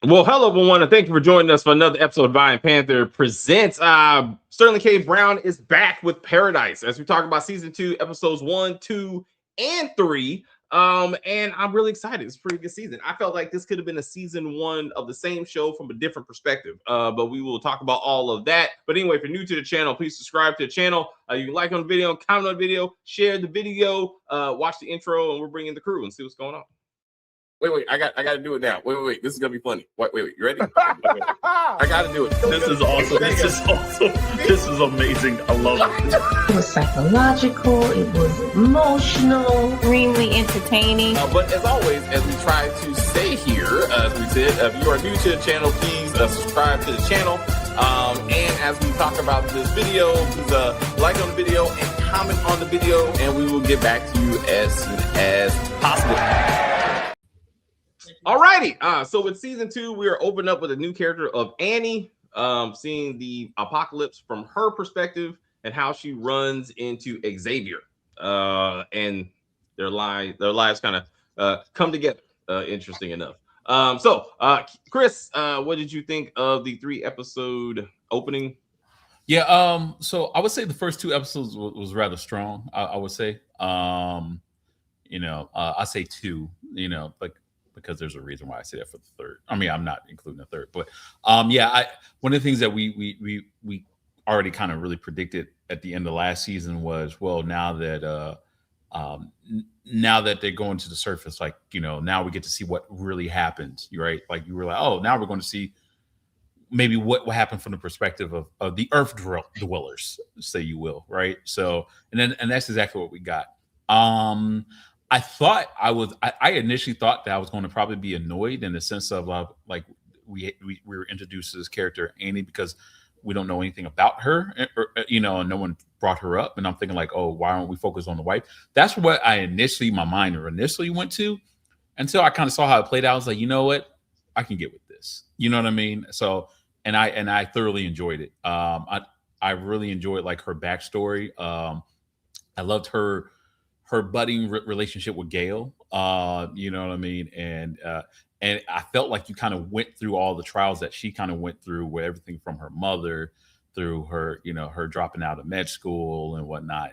Well, hello everyone, and thank you for joining us for another episode of Vine Panther Presents. Sterling K. Brown is back with Paradise as we talk about season 2, episodes 1, 2, and 3. And I'm really excited. It's a pretty good season. I felt like this could have been a season 1 of the same show from a different perspective. But we will talk about all of that. But anyway, if you're new to the channel, please subscribe to the channel. You can like on the video, comment on the video, share the video, watch the intro, and we're bringing the crew and see what's going on. Wait, I got to do it now. Wait, this is gonna be funny. Wait, you ready? I got to do it. This is awesome. This is awesome. This is amazing. I love it. It was psychological. It was emotional. Extremely entertaining. But as always, as we try to stay here, as we said, if you are new to the channel, please subscribe to the channel. And as we talk about this video, please like on the video and comment on the video, and we will get back to you as soon as possible. Alrighty, so with season 2, we are opening up with a new character of Annie, seeing the apocalypse from her perspective and how she runs into Xavier, and their lives kind of come together. Interesting enough. So Chris, what did you think of the 3-episode opening? Yeah, so I would say the first 2 episodes was rather strong. I would say, I say 2. Because there's a reason why I say that for the third. I mean, I'm not including the third, but one of the things that we already kind of really predicted at the end of last season was, well, now that they're going to the surface, like, now we get to see what really happens, right? Like, you were like, oh, now we're going to see maybe what happened from the perspective of the Earth dwellers, say you will, right? So, and that's exactly what we got. I initially thought that I was going to probably be annoyed in the sense of like we were introduced to this character Annie because we don't know anything about her, and no one brought her up. And I'm thinking like, oh, why aren't we focused on the wife? That's what my mind initially went to, until I kind of saw how it played out. I was like, you know what, I can get with this. You know what I mean? So, and I thoroughly enjoyed it. I really enjoyed like her backstory. I loved her budding relationship with Gale, you know what I mean? And I felt like you kind of went through all the trials that she kind of went through, with everything from her mother through her, her dropping out of med school and whatnot,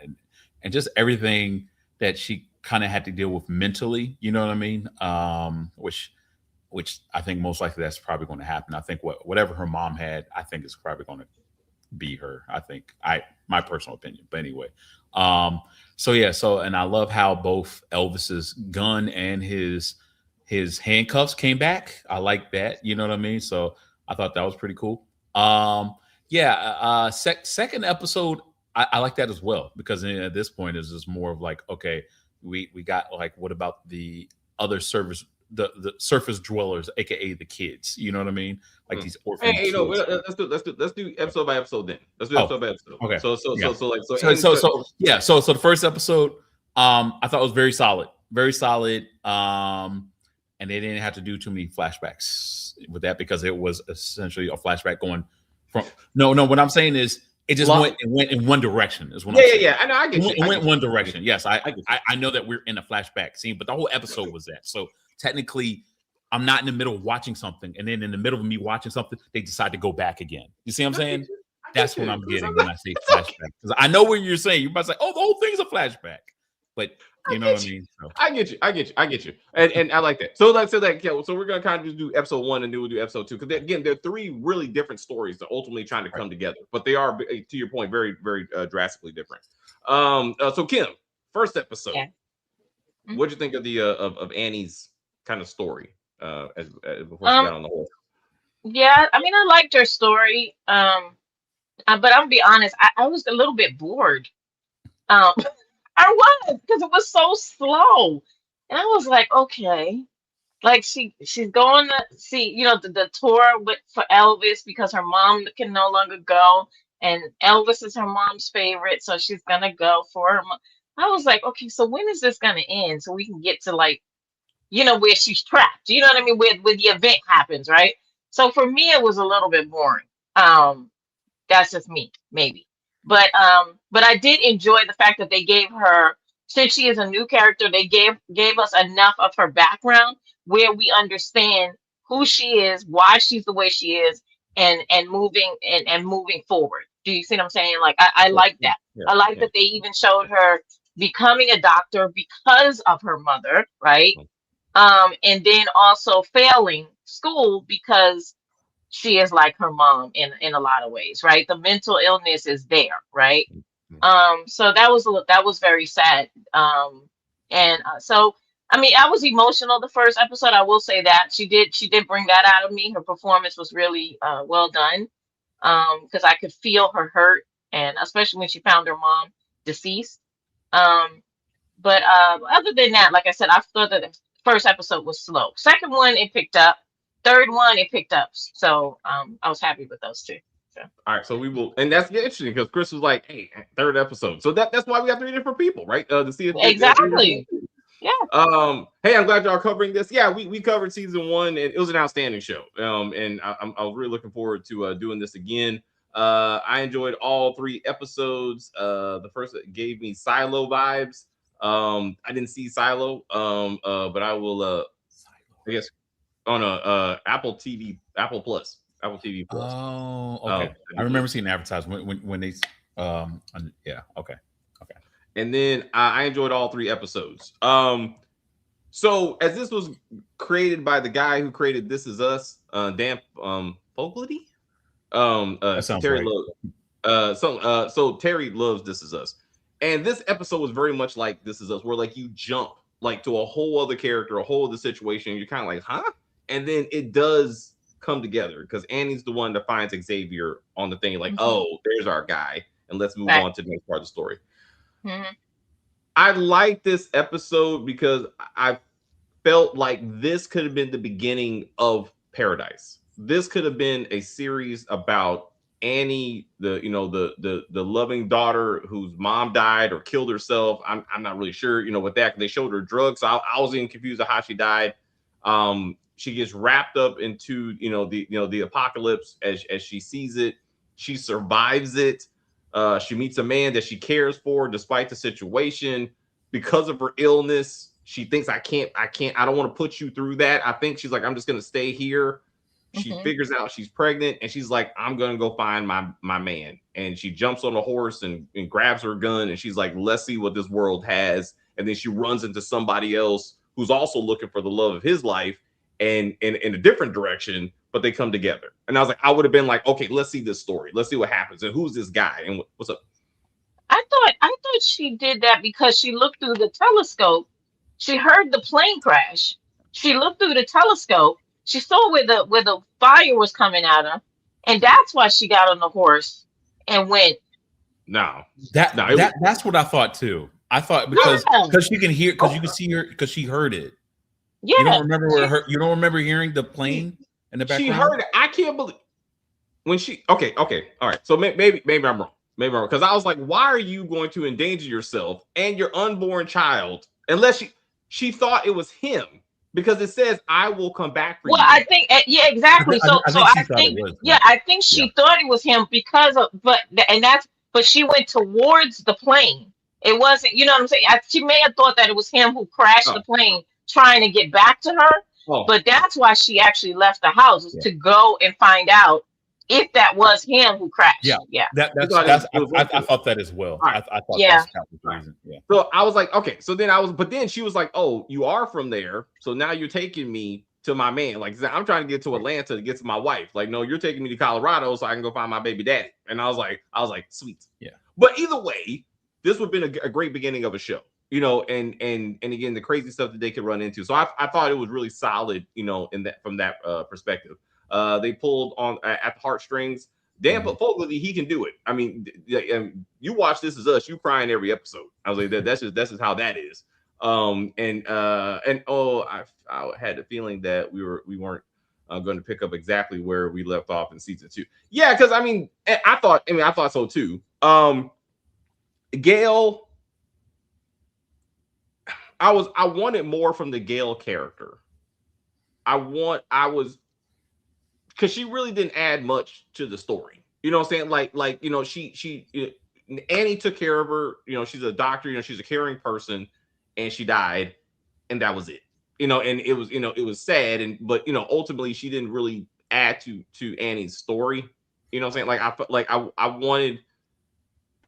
and just everything that she kind of had to deal with mentally, you know what I mean? Which I think most likely that's probably going to happen. I think whatever her mom had, I think is probably going to be her. I think my personal opinion, but anyway. And I love how both Elvis's gun and his handcuffs came back. I like that, you know what I mean? So I thought that was pretty cool. Second episode, I like that as well, because at this point it's just more of like, okay, we got like, what about the other service, the surface dwellers, aka the kids, you know what I mean? Like these orphans. Hey, let's do episode by episode then. Let's do episode by episode. Okay. So the first episode, I thought was very solid. And they didn't have to do too many flashbacks with that, because it was essentially a flashback going from what I'm saying is it just went in one direction. Is what I'm saying. I know. I get you. It went one direction. Yes, I know that we're in a flashback scene, but the whole episode was that. So technically, I'm not in the middle of watching something, and then in the middle of me watching something, they decide to go back again. You see what I'm saying? That's what I'm getting when I say flashback. Because I know what you're saying. You're about to say, "Oh, the whole thing's a flashback," but you know what I mean. So. I get you, and I like that. So we're gonna kind of just do episode 1, and then we'll do episode 2, because again, there are 3 really different stories that ultimately trying to come together, but they are, to your point, very, very drastically different. So Kim, first episode, what'd you think of the of Annie's kind of story as before she got on the horse? Yeah, I mean, I liked her story, but I'm gonna be honest, I was a little bit bored. I was, because it was so slow, and I was like, okay, like she's going to see, the tour for Elvis, because her mom can no longer go, and Elvis is her mom's favorite, so she's gonna go for her mom. I was like, okay, so when is this gonna end, so we can get to like, where she's trapped, you know what I mean, where the event happens, right? So for me, it was a little bit boring. That's just me, maybe. But I did enjoy the fact that they gave her, since she is a new character, they gave us enough of her background where we understand who she is, why she's the way she is, and moving forward. Do you see what I'm saying? Like I like that. I like that they even showed her becoming a doctor because of her mother, right? And then also failing school because she is like her mom in a lot of ways, right? The mental illness is there, right? So that was very sad. And so I mean, I was emotional the first episode. I will say that she did bring that out of me. Her performance was really well done. Because I could feel her hurt, and especially when she found her mom deceased. But other than that, like I said, I thought that the first episode was slow. Second one, it picked up. Third one, it picked up. So I was happy with those two. So. All right, so we will, and that's interesting because Chris was like, "Hey, third episode." So that's why we have 3 different people, right? To see if exactly. Yeah. Hey, I'm glad y'all covering this. Yeah, we covered season 1, and it was an outstanding show. And I was really looking forward to doing this again. I enjoyed all 3 episodes. The first gave me Silo vibes. I didn't see Silo, but I will. I guess on a Apple TV Plus. Oh, okay. I remember seeing the advertisement when they. Yeah. Okay. And then I enjoyed all 3 episodes. So as this was created by the guy who created This Is Us, Dan Fogelty, Terry loves. So Terry loves This Is Us, and this episode was very much like This Is Us, where like you jump like to a whole other character, a whole other situation. You're kind of like, huh? And then it does come together because Annie's the one that finds Xavier on the thing, like, oh, there's our guy, and let's move on to the next part of the story. I like this episode because I felt like this could have been the beginning of Paradise. This could have been a series about Annie, the loving daughter whose mom died or killed herself. I'm not really sure, with that. They showed her drugs. So I was even confused of how she died. She gets wrapped up into the apocalypse as she sees it. She survives it. She meets a man that she cares for despite the situation. Because of her illness, she thinks I don't want to put you through that. I think she's like, I'm just going to stay here. She figures out she's pregnant, and she's like, I'm going to go find my man. And she jumps on a horse and grabs her gun, and she's like, let's see what this world has. And then she runs into somebody else who's also looking for the love of his life and in a different direction, but they come together. And I was like, I would have been like, okay, let's see this story. Let's see what happens. And who's this guy? And what's up? I thought she did that because she looked through the telescope. She heard the plane crash. She looked through the telescope. She saw where the fire was coming at her, and that's why she got on the horse and went. That's what I thought too. I thought because you can hear, because you can see her, because she heard it. Yeah. You don't remember hearing the plane in the background? She heard it. I can't believe when she. Okay, all right. So maybe I'm wrong. Because I was like, why are you going to endanger yourself and your unborn child unless she thought it was him? Because it says, I will come back for you. Well, I think, yeah, exactly. I think she thought it was him but she went towards the plane. It wasn't, you know what I'm saying? She may have thought that it was him who crashed the plane trying to get back to her. But that's why she actually left the house, to go and find out if that was him who crashed. I thought that as well. I thought that's the reason. Yeah. So I was like, okay. So then but then she was like, oh, you are from there. So now you're taking me to my man. Like, I'm trying to get to Atlanta to get to my wife. Like, no, you're taking me to Colorado so I can go find my baby daddy. And I was like, sweet. Yeah. But either way, this would have been a great beginning of a show, and again, the crazy stuff that they could run into. So I thought it was really solid, from that perspective. They pulled on at the heartstrings. Dan Fogelty, he can do it. I mean, you watch This Is Us, you crying every episode. I was like, that's just how that is. I had the feeling that we weren't going to pick up exactly where we left off in season 2. Yeah, because I thought so too. Gail, I wanted more from the Gail character. Because she really didn't add much to the story. You know what I'm saying? Annie took care of her. She's a doctor. She's a caring person, and she died, and that was it. and it was, it was sad, but ultimately she didn't really add to Annie's story. You know what I'm saying? Like I felt like I wanted,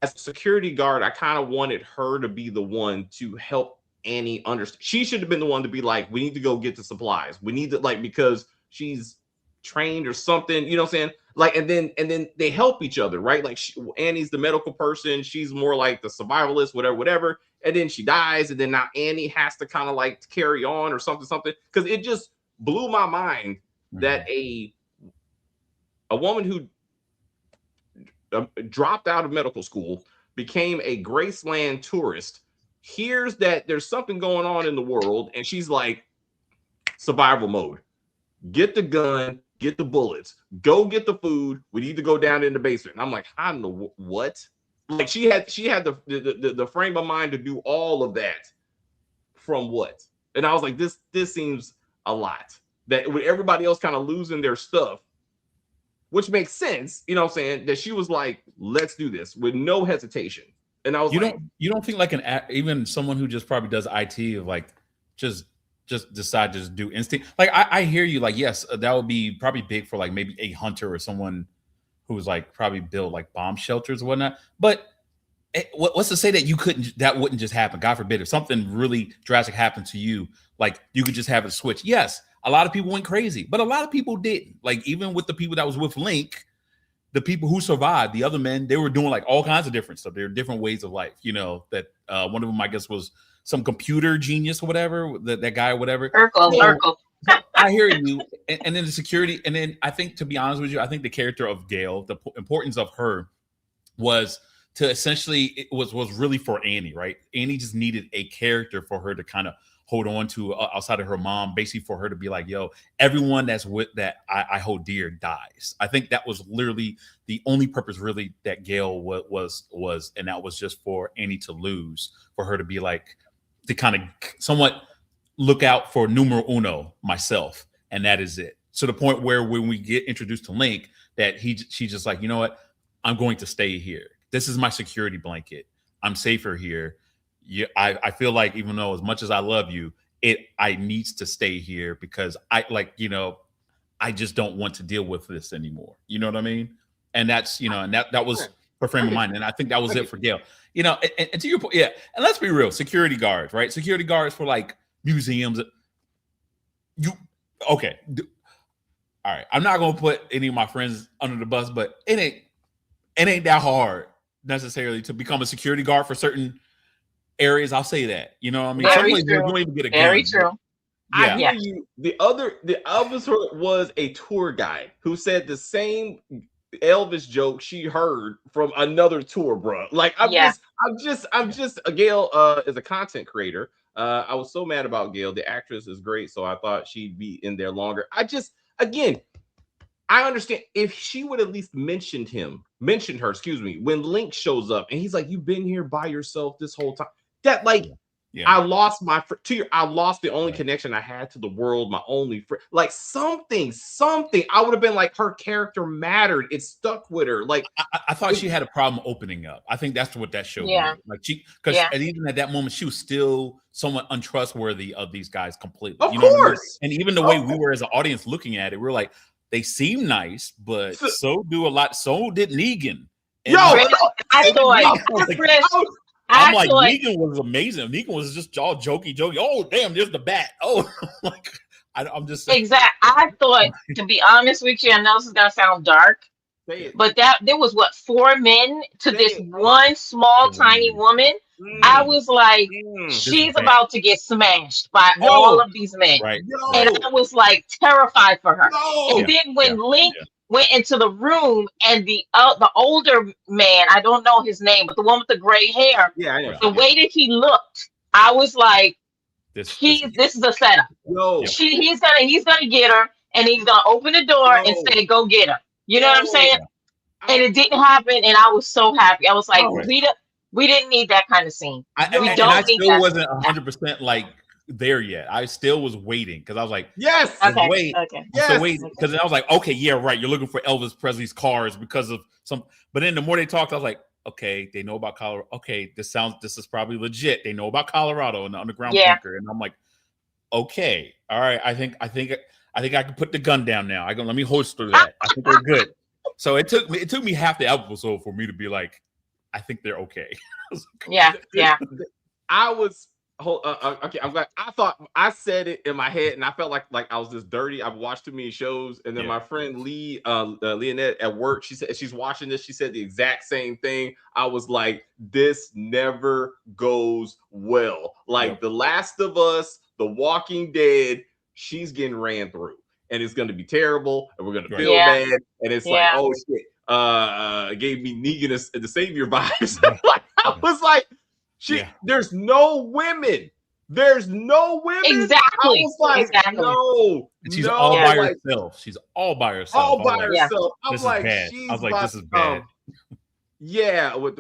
as a security guard, I kind of wanted her to be the one to help Annie understand. She should have been the one to be like, we need to go get the supplies. We need to, like, because she's trained or something, you know what I'm saying? Like, and then they help each other, right? Like Annie's the medical person, she's more like the survivalist, whatever. And then she dies, and then now Annie has to kind of like carry on or something. Because it just blew my mind that a woman who dropped out of medical school, became a Graceland tourist, hears that there's something going on in the world, and she's like, survival mode. Get the gun, get the bullets, go get the food. We need to go down in the basement. And I'm like, I don't know what. Like she had the frame of mind to do all of that from what? And I was like, this seems a lot. That with everybody else kind of losing their stuff, which makes sense, you know what I'm saying? That she was like, let's do this with no hesitation. And I was you don't think like even someone who just probably does IT of like just decide to just do instinct. Like I hear you, like, yes, that would be probably big for like maybe a hunter or someone who's like probably built like bomb shelters or whatnot. But what's to say that that wouldn't just happen? God forbid, if something really drastic happened to you, like you could just have it switch. Yes, a lot of people went crazy, but a lot of people didn't. Like even with the people that was with Link, the people who survived, the other men, they were doing like all kinds of different stuff. There are different ways of life, that one of them, I guess, was some computer genius or whatever, that guy or whatever. Urkel. I hear you. And then the security. And then I think, to be honest with you, I think the character of Gale, the importance of her was to essentially, it was really for Annie, right? Annie just needed a character for her to kind of hold on to outside of her mom, basically for her to be like, yo, everyone that's with that I hold dear dies. I think that was literally the only purpose really that Gale was, and that was just for Annie to lose, for her to be like, to kind of somewhat look out for numero uno, myself. And that is it. To the point where when we get introduced to Link, that she's just like, you know what? I'm going to stay here. This is my security blanket. I'm safer here. I feel like even though as much as I love you, I needs to stay here because I just don't want to deal with this anymore. You know what I mean? And that's, and that was her frame of mind. And I think that was it for Gale. And to your point, yeah. And let's be real, security guards, right? Security guards for like museums. All right. I'm not gonna put any of my friends under the bus, but it ain't that hard necessarily to become a security guard for certain areas. I'll say that. You know what I mean? Very Some places you don't even get a gun. Very true. I hear you. The other was a tour guide who said the same Elvis joke she heard from another tour, bro. Like I'm just Gale is a content creator. I was so mad about Gale. The actress is great, so I thought she'd be in there longer. I understand if she would at least mentioned her, when Link shows up and he's like, "You've been here by yourself this whole time." That I lost I lost the only connection I had to the world, my only friend. Like something. I would have been like, her character mattered. It stuck with her. Like I thought she had a problem opening up. I think that's what that showed me. Like even at that moment, she was still somewhat untrustworthy of these guys completely. Of course. And even the way we were as an audience looking at it, we were like, they seem nice, but so did Negan. And I thought I'm like, Negan was amazing. Negan was just all jokey. Oh, damn, there's the bat. Oh, like, I'm just saying. Exactly. I thought, to be honest with you, I know this is going to sound dark, but there was 4 men to this one small, tiny woman. I was like, she's about to get smashed by all of these men. Right. And I was like terrified for her. And then when Link went into the room and the older man, I don't know his name, but the one with the gray hair, the way that he looked, I was like, this is a setup. He's gonna get her, and he's gonna open the door and say, "Go get her." You know what I'm saying? And it didn't happen, and I was so happy. I was like, we didn't need that kind of scene. I still wasn't 100% like there yet. I still was waiting because I was like, yes, wait, because I was like, okay, yeah, right. You're looking for Elvis Presley's cars because of some. But then the more they talked, I was like, okay, they know about Colorado. Okay, this is probably legit. They know about Colorado and the underground bunker, and I'm like, okay, all right, I think I can put the gun down now. Let me holster that. I think we're good. So it took me half the episode for me to be like, I think they're okay. Yeah. I was okay. I'm glad. I thought I said it in my head, and I felt like I was just dirty. I've watched too many shows, and then my friend Leonette at work, she said she's watching this. She said the exact same thing. I was like, this never goes well. Like The Last of Us, The Walking Dead, she's getting ran through, and it's going to be terrible, and we're going to feel bad, and it's like, oh shit. It gave me Negan the Savior vibes. Like, I was like, there's no women. There's no women. Exactly. I was like, no. And she's all by herself. She's all by herself. All by herself. I'm like, this is bad. Yeah, with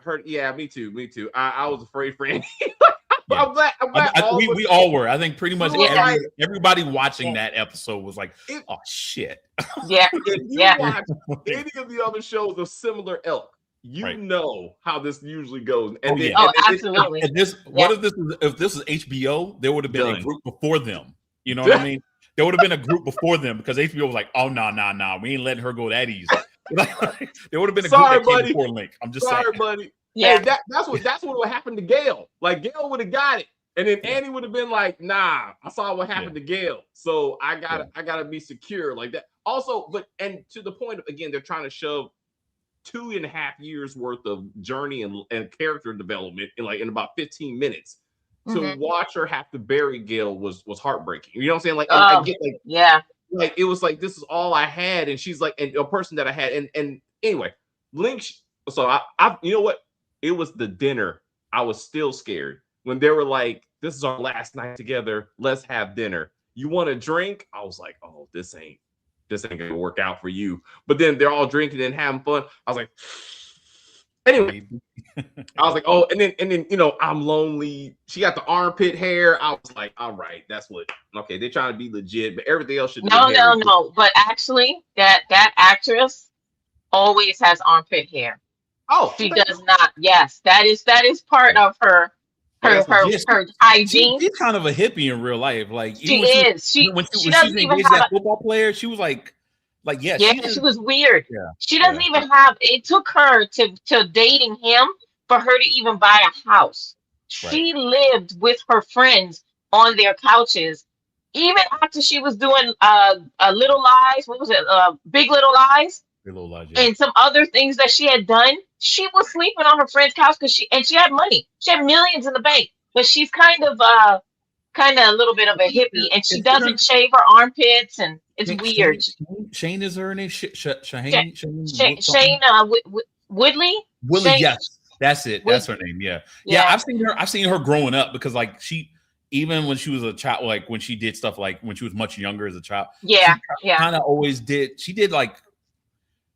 her. Yeah, me too. I was afraid for Andy. I'm glad we all were. I think pretty much everybody watching that episode was like, oh shit. Yeah. If you watch any of the other shows of similar ilk, you know how this usually goes. And absolutely. If this is HBO, there would have been a group before them. You know what I mean? There would have been a group before them because HBO was like, oh no, we ain't letting her go that easy. There would have been a group that came before Link. I'm just saying. Buddy. Yeah, hey, that's what would happen to Gail. Like Gail would have got it, and then Annie would have been like, "Nah, I saw what happened to Gail, so I gotta be secure like that." Also, and to the point again, they're trying to shove 2.5 years worth of journey and character development in about 15 minutes. To watch her have to bury Gail was heartbreaking. You know what I'm saying? Like, I get like it was like this is all I had, and she's like, and a person that I had, and anyway, Link. So I you know what? It was the dinner. I was still scared when they were like, this is our last night together. Let's have dinner. You want a drink? I was like, oh, this ain't gonna work out for you. But then they're all drinking and having fun. I was like, anyway, I was like, oh, and then I'm lonely. She got the armpit hair. I was like, all right, okay, they're trying to be legit, but everything else should no. But actually, that actress always has armpit hair. Oh, she does not. Yes, that is part of her hygiene. She's kind of a hippie in real life. Like she is. She doesn't even have that football player. She was like she was weird. Yeah, she doesn't even have. It took her to dating him for her to even buy a house. Right. She lived with her friends on their couches, even after she was doing Little Lies. What was it? Big Little Lies. And some other things that she had done, she was sleeping on her friend's couch because she had money. She had millions in the bank, but she's kind of a little bit of a hippie, and she doesn't shave her armpits, and it's weird. Shane is her name. Shane Woodley. Yes, that's it. That's her name. Yeah. I've seen her growing up because like even when she was a child, like when she did stuff like when she was much younger as a child. Kind of always did. She did like.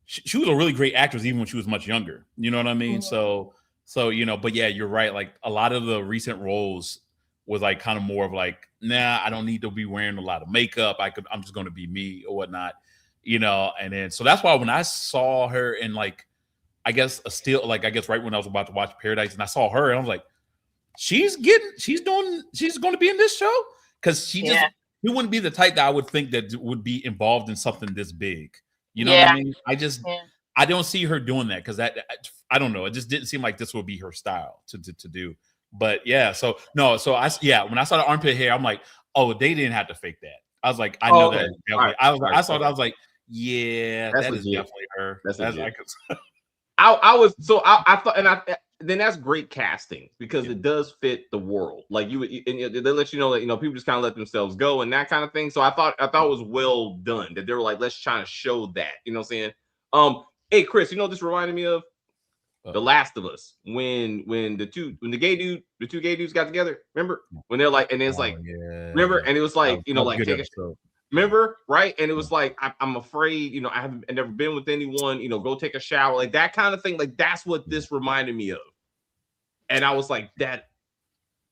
She was a really great actress even when she was much younger. You know what I mean? So but yeah, you're right. Like a lot of the recent roles was like kind of more of like, nah, I don't need to be wearing a lot of makeup. I'm just going to be me or whatnot, and then, so that's why when I saw her in like, I guess right when I was about to watch Paradise and I saw her and I was like, she's going to be in this show. Cause she wouldn't be the type that I would think that would be involved in something this big. You know what I mean? I don't see her doing that because I don't know. It just didn't seem like this would be her style to do. But yeah, when I saw the armpit hair, I'm like, oh, they didn't have to fake that. I was like, I know that. Right. I was like, yeah, that is definitely her. I thought, and then that's great casting because it does fit the world. Like they let you know that people just kind of let themselves go and that kind of thing. So I thought it was well done that they were like, let's try to show that. You know what I'm saying? Hey Chris, you know what this reminded me of? The Last of Us when the two gay dudes got together. Remember when they're like, and it's like, remember, and it was like remember, right? And it was like, I'm afraid, I've never been with anyone, go take a shower, like that kind of thing. Like that's what this reminded me of. And I was like, that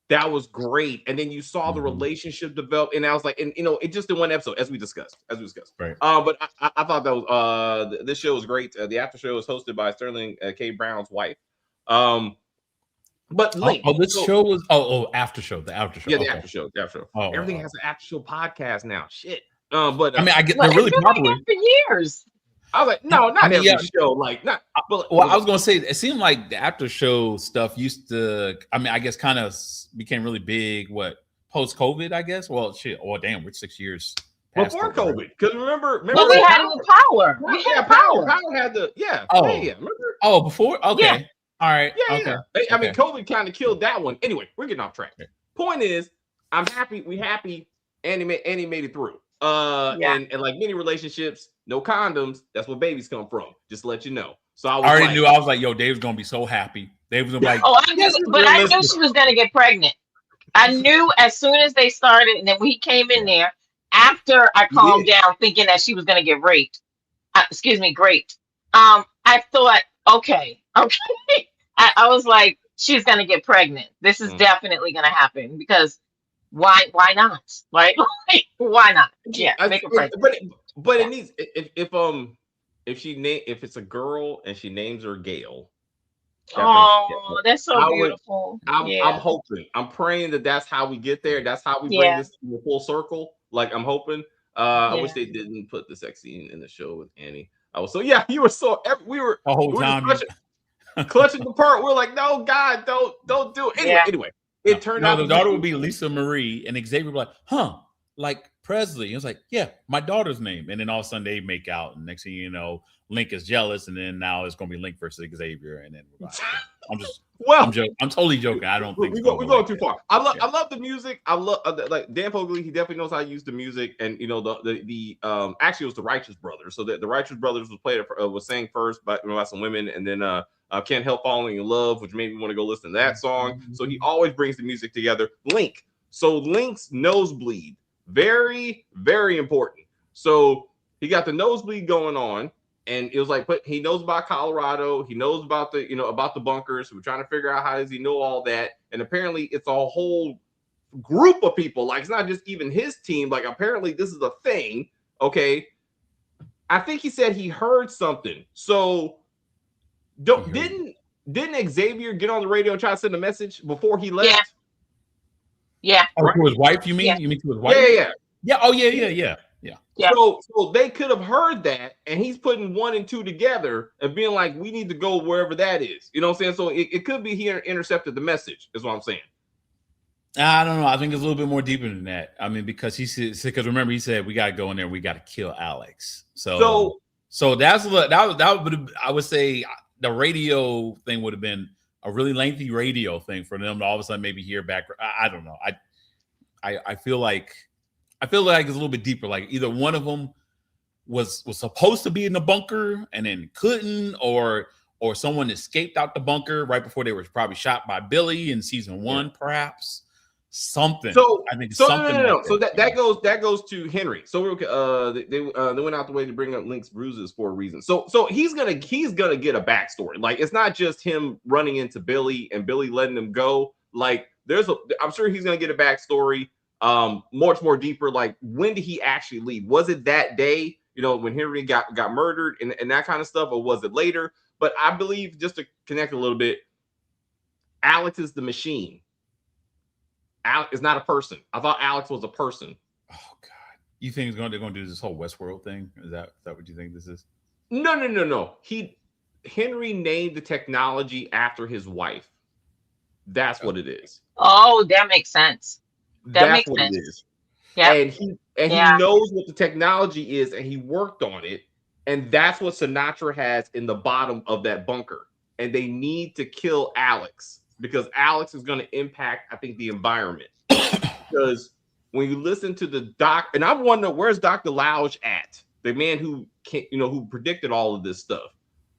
was great. And then you saw the relationship develop, and I was like, and it just in one episode, as we discussed. Right. But I thought that was this show was great. The after show was hosted by Sterling K. Brown's wife. But Link, this show was after show, the after show. Yeah, the after show. Everything has an actual podcast now. Shit. But I mean, I get Well, they're really it's been like popular. that for years. I was like, no, not I mean, every yeah. show. Like, not. But, Well, I was gonna say it seemed like the after show stuff used to. I mean, I guess kind of became really big. What post COVID? I guess. Well, shit. Oh, damn, we're 6 years past before COVID, right? COVID, because remember But we had the power. We Yeah, had power. Power had the yeah. Oh. Yeah. Remember? Oh, before. Okay. Yeah. All right. Yeah, okay. yeah. I mean, COVID kind of killed that one. Anyway, we're getting off track. Okay. Point is, I'm happy. We happy. Annie made it through. Yeah. And like many relationships, no condoms. That's where babies come from. Just to let you know. So I I was already like, knew. I was like, yo, Dave's gonna be so happy. Dave was gonna be like, Oh, I knew, but I knew she was gonna get pregnant. I knew as soon as they started, and then when he came in there, after I calmed down, thinking that she was gonna get raped. Raped. I thought, okay. I was like, she's gonna get pregnant. This is definitely gonna happen because why not? Right? Why not? Yeah, make her pregnant. But it needs if it's a girl and she names her Gail. Oh, that's so beautiful. I'm hoping. I'm praying that that's how we get there. That's how we bring this to the full circle. Like I'm hoping. I wish they didn't put the sex scene in the show with Annie. You were so we were the whole time clutching the part. We're like, no, God, don't do it. Anyway, it turned out the daughter would be Lisa Marie, and Xavier would be like, huh, like Presley. It was like, yeah, my daughter's name. And then all of a sudden they make out, and next thing you know, Link is jealous, and then now it's gonna be Link versus Xavier, and then we're like, I'm joking. I'm totally joking. I don't think we're going too far. I love the music. I love like Dan Fogeley. He definitely knows how to use the music, and you know the actually it was the Righteous Brothers. So the Righteous Brothers was sang first by some women, and then Can't Help Falling in Love, which made me want to go listen to that song. So he always brings the music together. Link. So Link's nosebleed, very, very important. So he got the nosebleed going on, and it was like, he knows about Colorado. He knows about the bunkers. We're trying to figure out how does he know all that. And apparently it's a whole group of people. Like, it's not just even his team. Like, apparently this is a thing. Okay. I think he said he heard something. So didn't Xavier get on the radio and try to send a message before he left? Yeah. Oh, to his wife, you mean? Yeah. You mean to his wife? Yeah. Yeah. Oh, yeah. So they could have heard that, and he's putting 1 and 2 together and being like, we need to go wherever that is. You know what I'm saying? So it could be he intercepted the message, is what I'm saying. I don't know. I think it's a little bit more deeper than that. I mean, because remember he said we got to go in there, we got to kill Alex. So that's what that would, I would say the radio thing would have been a really lengthy radio thing for them to all of a sudden maybe hear back. I don't know. I feel like it's a little bit deeper. Like either one of them was supposed to be in the bunker and then couldn't, or someone escaped out the bunker right before they were probably shot by Billy in season 1, perhaps. Something. So I think something. No. Like so that goes to Henry. So they went out the way to bring up Link's bruises for a reason. So he's gonna get a backstory. Like, it's not just him running into Billy and Billy letting him go. Like, I'm sure he's gonna get a backstory. Much more deeper. Like, when did he actually leave? Was it that day? You know, when Henry got murdered and that kind of stuff, or was it later? But I believe, just to connect a little bit, Alex is the machine. Alex is not a person. I thought Alex was a person. Oh God! You think they're going to do this whole Westworld thing? Is that what you think this is? No. Henry named the technology after his wife. That's what it is. Oh, that makes sense. That makes what sense. It is. Yeah. And he knows what the technology is, and he worked on it. And that's what Sinatra has in the bottom of that bunker. And they need to kill Alex, because Alex is going to impact, I think, the environment. Because when you listen to the doc, and I wonder, where's Dr. Louge at? The man who who predicted all of this stuff.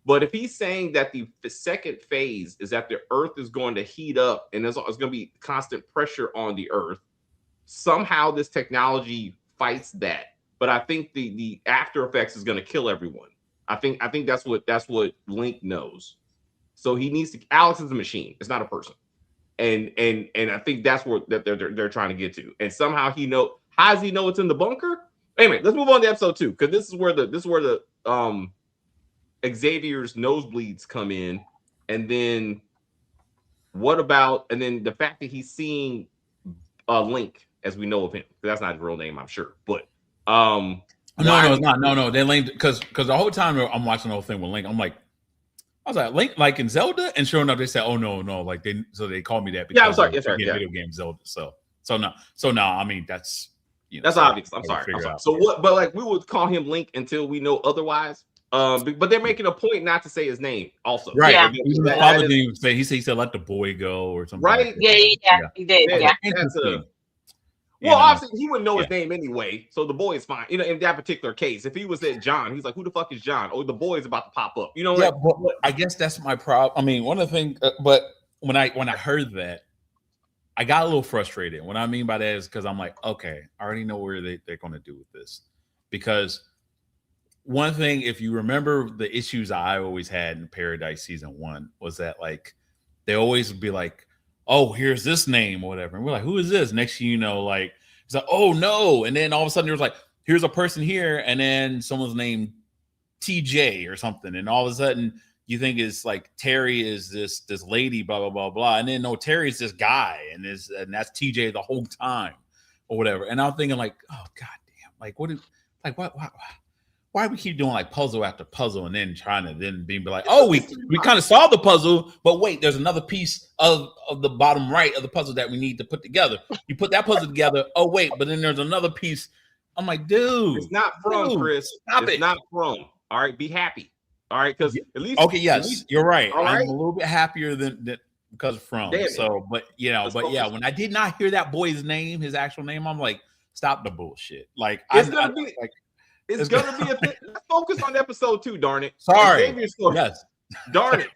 But if he's saying that the second phase is that the Earth is going to heat up and there's going to be constant pressure on the Earth, somehow this technology fights that. But I think the after effects is going to kill everyone. I think that's what Link knows. So he needs to. Alex is a machine. It's not a person. And I think that's what they're trying to get to. And somehow he know. How does he know it's in the bunker? Anyway, let's move on to episode 2, because this is where the Xavier's nosebleeds come in, and then What about, and then the fact that he's seeing Link as we know of him. That's not his real name, I'm sure. But no, it's not. No, they Link because the whole time I'm watching the whole thing with Link, I was like, Link, like in Zelda, and sure enough, they said, "Oh no, like they called me that because I'm sorry, yes, right, video game Zelda." So no, I mean that's that's obvious. I'm sorry. So what? But like we would call him Link until we know otherwise. But they're making a point not to say his name, also. Right. Yeah. The father didn't even say. He said, "Let the boy go" or something. Right. Like Yeah, he did. Yeah. Well, obviously he wouldn't know his name anyway, so the boy is fine. In that particular case, if he was at John, he's like, "Who the fuck is John?" Oh, the boy is about to pop up. Yeah, but I guess that's my problem. I mean, one of the things, but when I heard that, I got a little frustrated. What I mean by that is because I'm like, okay, I already know where they're going to do with this. Because one thing, if you remember the issues I always had in Paradise season 1 was that like they always would be like, oh, here's this name or whatever. And we're like, who is this? Next thing you know, like, it's like, oh no. And then all of a sudden there's like, here's a person here. And then someone's named TJ or something. And all of a sudden you think it's like Terry is this lady, blah, blah, blah, blah. And then no, Terry's this guy. And that's TJ the whole time or whatever. And I'm thinking like, oh, goddamn. Like, why we keep doing like puzzle after puzzle and then trying to then be like, oh, we kind of solved the puzzle, but wait, there's another piece of the bottom right of the puzzle that we need to put together. You put that puzzle together. Oh, wait, but then there's another piece. I'm like, dude. It's not from, Chris. It's not from. All right, be happy. All right, because at least. Okay, yes, least, you're right. I'm a little bit happier than because from. So, but when I did not hear that boy's name, his actual name, I'm like, stop the bullshit. Like, it's gonna be a thing. Let's focus on episode 2, darn it. Sorry. Yes. Darn it.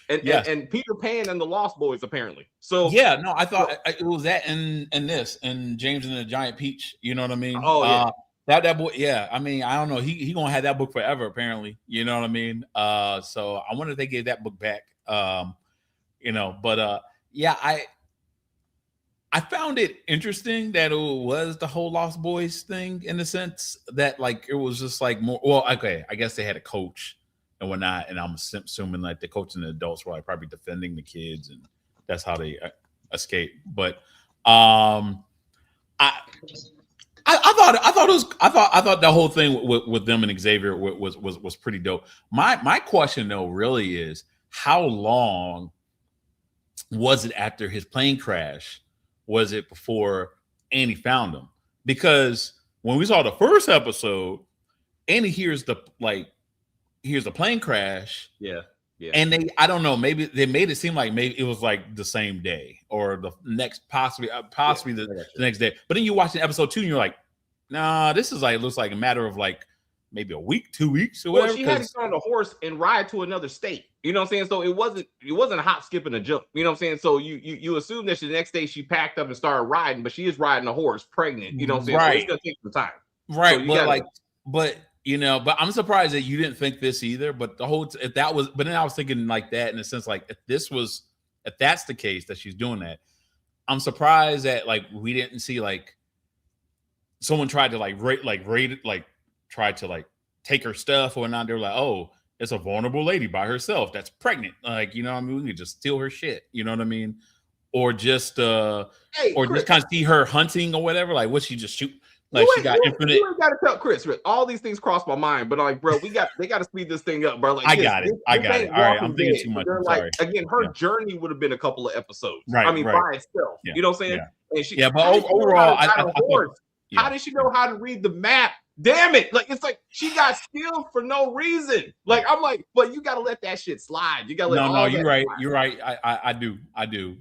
And Peter Pan and the Lost Boys, apparently. So yeah, no, I thought it was that and this and James and the Giant Peach. You know what I mean? Oh yeah. That boy, yeah. I mean, I don't know. He gonna have that book forever, apparently. You know what I mean? So I wonder if they gave that book back. But yeah, I found it interesting that it was the whole Lost Boys thing in the sense that like it was just like more. Well, okay, I guess they had a coach and whatnot, and I'm assuming like the coach and the adults were like probably defending the kids, and that's how they escaped. But I thought the whole thing with them and Xavier was pretty dope. My question though really is how long was it after his plane crash? Was it before Annie found him? Because when we saw the first episode, Annie hears the plane crash. Yeah. And I don't know, maybe they made it seem like maybe it was like the same day or the next, possibly the next day. But then you watch episode 2 and you're like, nah, this is like, it looks like a matter of like maybe a week, 2 weeks or whatever. Well, she had to get on the horse and ride to another state. You know what I'm saying? So it wasn't a hop, skip, and a jump. You know what I'm saying? So you assume that the next day she packed up and started riding, but she is riding a horse, pregnant. You know what I'm saying? Right. So it's gonna take some time. Right. So but I'm surprised that you didn't think this either. But but then I was thinking like that in a sense, like if that's the case that she's doing that, I'm surprised that like we didn't see like someone tried to tried to take her stuff or not. They were like, oh, it's a vulnerable lady by herself that's pregnant. Like, you know what I mean? We could just steal her shit. You know what I mean? Or just just kind of see her hunting or whatever. Like, what she just shoot? Like she got infinite. You ain't got to tell Chris. All these things cross my mind, but like, bro, they got to speed this thing up, bro. Like, I got it. All right, I'm thinking too much. Like, again, her journey would have been a couple of episodes. Right. I mean, by itself. Yeah. You know what I'm saying? Yeah. And but overall, how did she know how to read the map? Damn it. Like, it's like she got skills for no reason. Like, I'm like, but you got to let that shit slide. You got to let No, you're right. Slide. You're right. I do.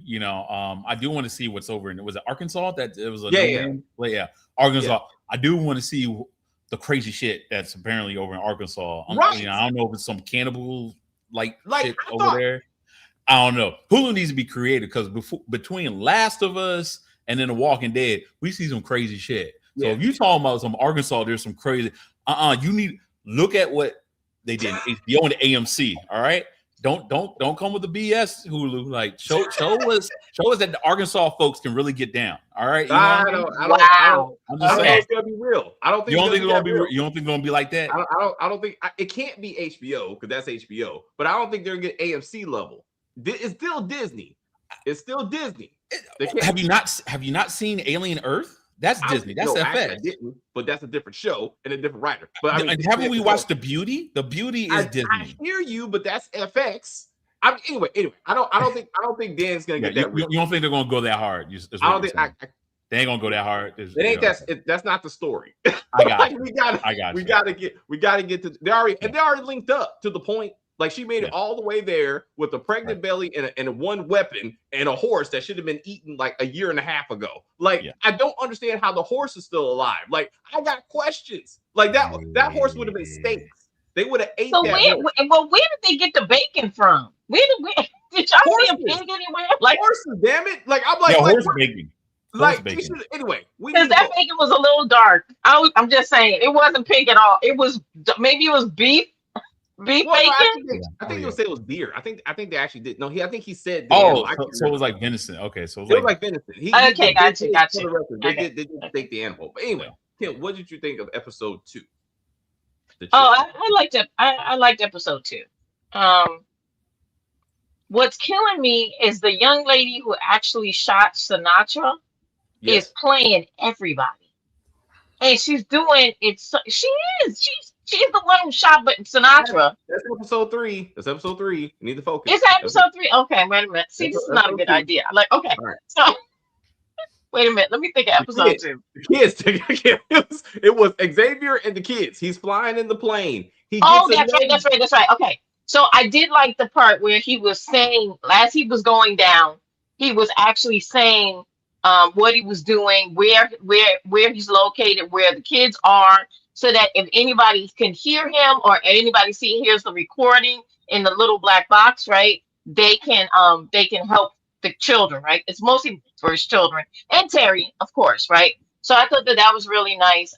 You know, I do want to see what's over in was it Arkansas? That it was a yeah. Arkansas. Yeah. I do want to see the crazy shit that's apparently over in Arkansas. Right. You know, I don't know if it's some cannibal like shit over there. I don't know. Hulu needs to be creative because between Last of Us and then The Walking Dead, we see some crazy shit. So if you talking about some Arkansas, there's some crazy. You need look at what they did in HBO and the AMC. All right, don't come with the BS, Hulu. Like show us that the Arkansas folks can really get down. All right, I don't I'm just saying it's gonna be real. I don't think you don't think it's gonna be. You don't think it's gonna be like that? I don't think it can't be HBO because that's HBO. But I don't think they're gonna get AMC level. It's still Disney. It's still Disney. They can't- Have you not seen Alien Earth? That's Disney. That's no, actually, I FX. didn't, but that's a different show and a different writer. But I mean, Haven't we watched The Beauty? The Beauty is Disney. I hear you, but that's FX. Anyway. I don't think Dan's gonna get that. You don't think they're gonna go that hard? I don't think they ain't gonna go that hard. It ain't that's not the story. I got like, you. we gotta get to. They're already linked up to the point. Like she made it all the way there with a pregnant belly and one weapon and a horse that should have been eaten like a year and a half ago. Like I don't understand how the horse is still alive. Like I got questions. Like that horse would have been steaks. They would have ate that. Where did they get the bacon from? Did y'all see a pig anywhere? Like horses, damn it! Like I'm like horse bacon. Like anyway, because that bacon was a little dark. I'm just saying it wasn't pig at all. It was maybe it was beef. Beef bacon? I think he would say it was deer. I think they actually did. No, I think he said. So it was like venison. Okay, so it was like venison. Okay, got you. They did take the animal. But anyway, Kim, what did you think of episode 2? I liked it. I liked episode 2. What's killing me is the young lady who actually shot Sinatra is playing everybody, and she's doing it. She's the one who shot Sinatra. That's episode 3. You need to focus. Is that episode 3? Okay, wait a minute. See, this is not a good idea. Like, okay, right. So wait a minute. Let me think of episode 2. The kids. It was Xavier and the kids. He's flying in the plane. That's right. Okay, so I did like the part where he was saying, as he was going down, he was actually saying what he was doing, where he's located, where the kids are. So that if anybody can hear him or anybody hears the recording in the little black box, right? They can help the children, right? It's mostly for his children and Terry, of course, right? So I thought that was really nice.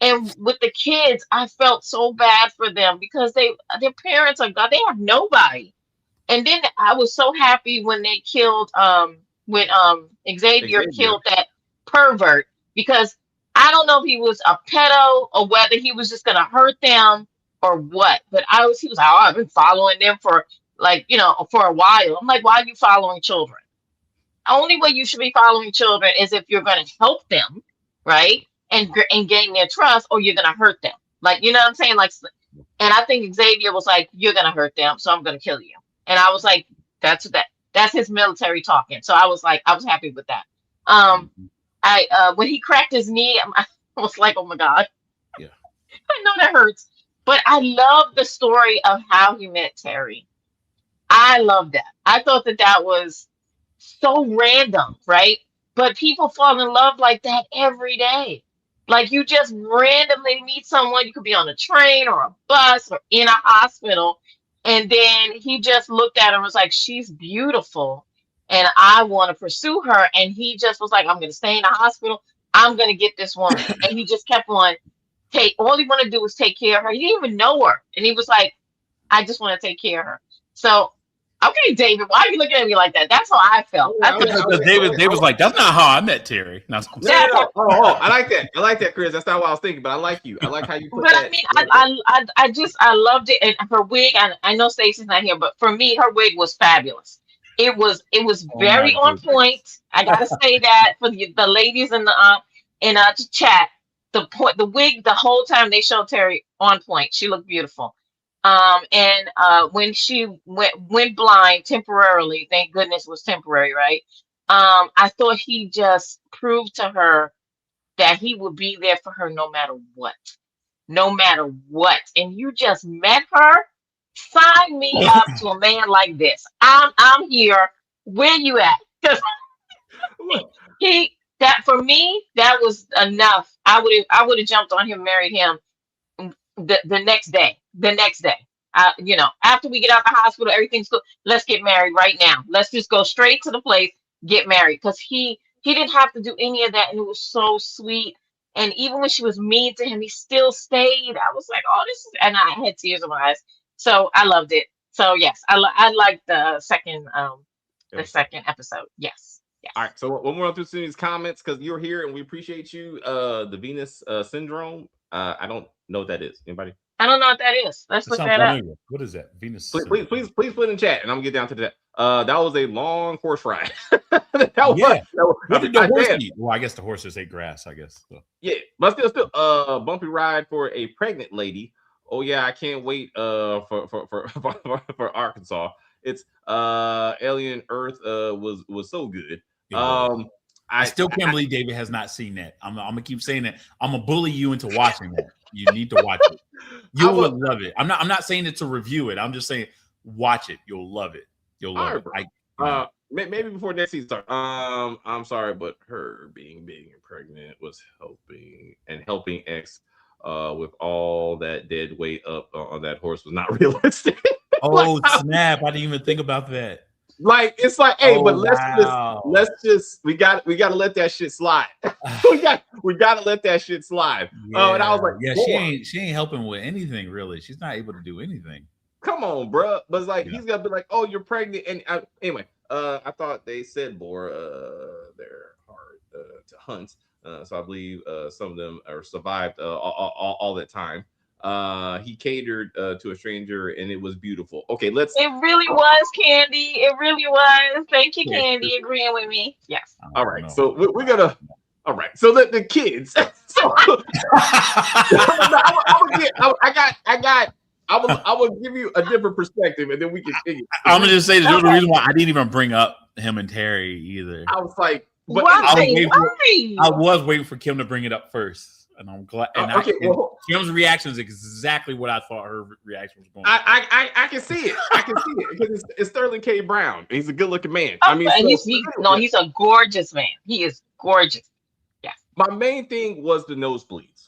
And with the kids, I felt so bad for them because their parents are gone. They have nobody. And then I was so happy when they killed when Xavier killed that pervert, because I don't know if he was a pedo or whether he was just gonna hurt them or what. But he was like, I've been following them for for a while. I'm like, why are you following children? The only way you should be following children is if you're gonna help them, right? And gain their trust, or you're gonna hurt them. Like, you know what I'm saying? Like, and I think Xavier was like, you're gonna hurt them, so I'm gonna kill you. And I was like, that's his military talking. So I was happy with that. When he cracked his knee, I was like, oh my God. Yeah. I know that hurts. But I love the story of how he met Terry. I love that. I thought that was so random, right? But people fall in love like that every day. Like, you just randomly meet someone. You could be on a train or a bus or in a hospital. And then he just looked at her and was like, she's beautiful. And I want to pursue her. And he just was like, I'm going to stay in the hospital. I'm going to get this woman. And he just kept on all he wanted to do was take care of her. He didn't even know her. And he was like, I just want to take care of her. So, okay, David, why are you looking at me like that? That's how I felt. David was like, that's not how I met Terry. No. I like that. I like that, Chris. That's not what I was thinking, but I like you. I like how you put that. I mean, I loved it. And her wig, I know Stacey's not here, but for me, her wig was fabulous. It was very on point. I gotta say that for the ladies in the chat. The wig, the whole time they showed Terry on point. She looked beautiful. And when she went blind temporarily, thank goodness it was temporary, right? I thought he just proved to her that he would be there for her no matter what. And you just met her. Sign me up to a man like this. I'm here. Where you at? Because for me, that was enough. I would have jumped on him, married him the next day. After we get out of the hospital, everything's good. Let's get married right now. Let's just go straight to the place, get married. Because he didn't have to do any of that, and it was so sweet. And even when she was mean to him, he still stayed. I was like, oh, this is, and I had tears in my eyes. So I loved it. So yes, I liked the second episode. Yes. All right. So we'll run through some of these comments because you're here and we appreciate you. The Venus syndrome. I don't know what that is. Anybody? I don't know what that is. Let's look that up. What is that? Venus. Please put it in chat, and I'm gonna get down to that. That was a long horse ride. that was, Yeah. that was, What did the horse damn. eat? Well, I guess the horses ate grass, I guess. So. Yeah, but still, bumpy ride for a pregnant lady. Oh yeah, I can't wait for Arkansas. It's Alien Earth was so good. It was. Um, I still can't believe David has not seen that. I'm gonna keep saying that. I'm gonna bully you into watching that. You need to watch it. You will love it. I'm not saying it to review it. I'm just saying watch it. You'll love it. You'll love it. Maybe before next season starts. I'm sorry, but her being big and pregnant was helping X with all that dead weight up on that horse was not realistic. Oh snap! I didn't even think about that. Like it's like, hey, but let's just we got to let that shit slide. we got to let that shit slide. Yeah, and I was like, yeah, she ain't helping with anything really. She's not able to do anything. Come on, bro. But it's like he's gonna be like, oh, you're pregnant, and anyway. I thought they said boar they're hard to hunt, so I believe some of them are survived all that time. He catered to a stranger, and it was beautiful. Okay, let's. It really was, Candy. It really was. Thank you, Candy, agreeing with me. Yes. All right, so we're gonna. All right, so the kids. So I will give you a different perspective, and then we can. I'm gonna just say there's a reason why I didn't even bring up him and Terry either. I was like, why? I was waiting for Kim to bring it up first, and I'm glad. And Kim's reaction is exactly what I thought her reaction was going. I can see it. I can see it because it's Sterling K. Brown. He's a good-looking man. I mean, he's a gorgeous man. He is gorgeous. Yeah. My main thing was the nosebleeds,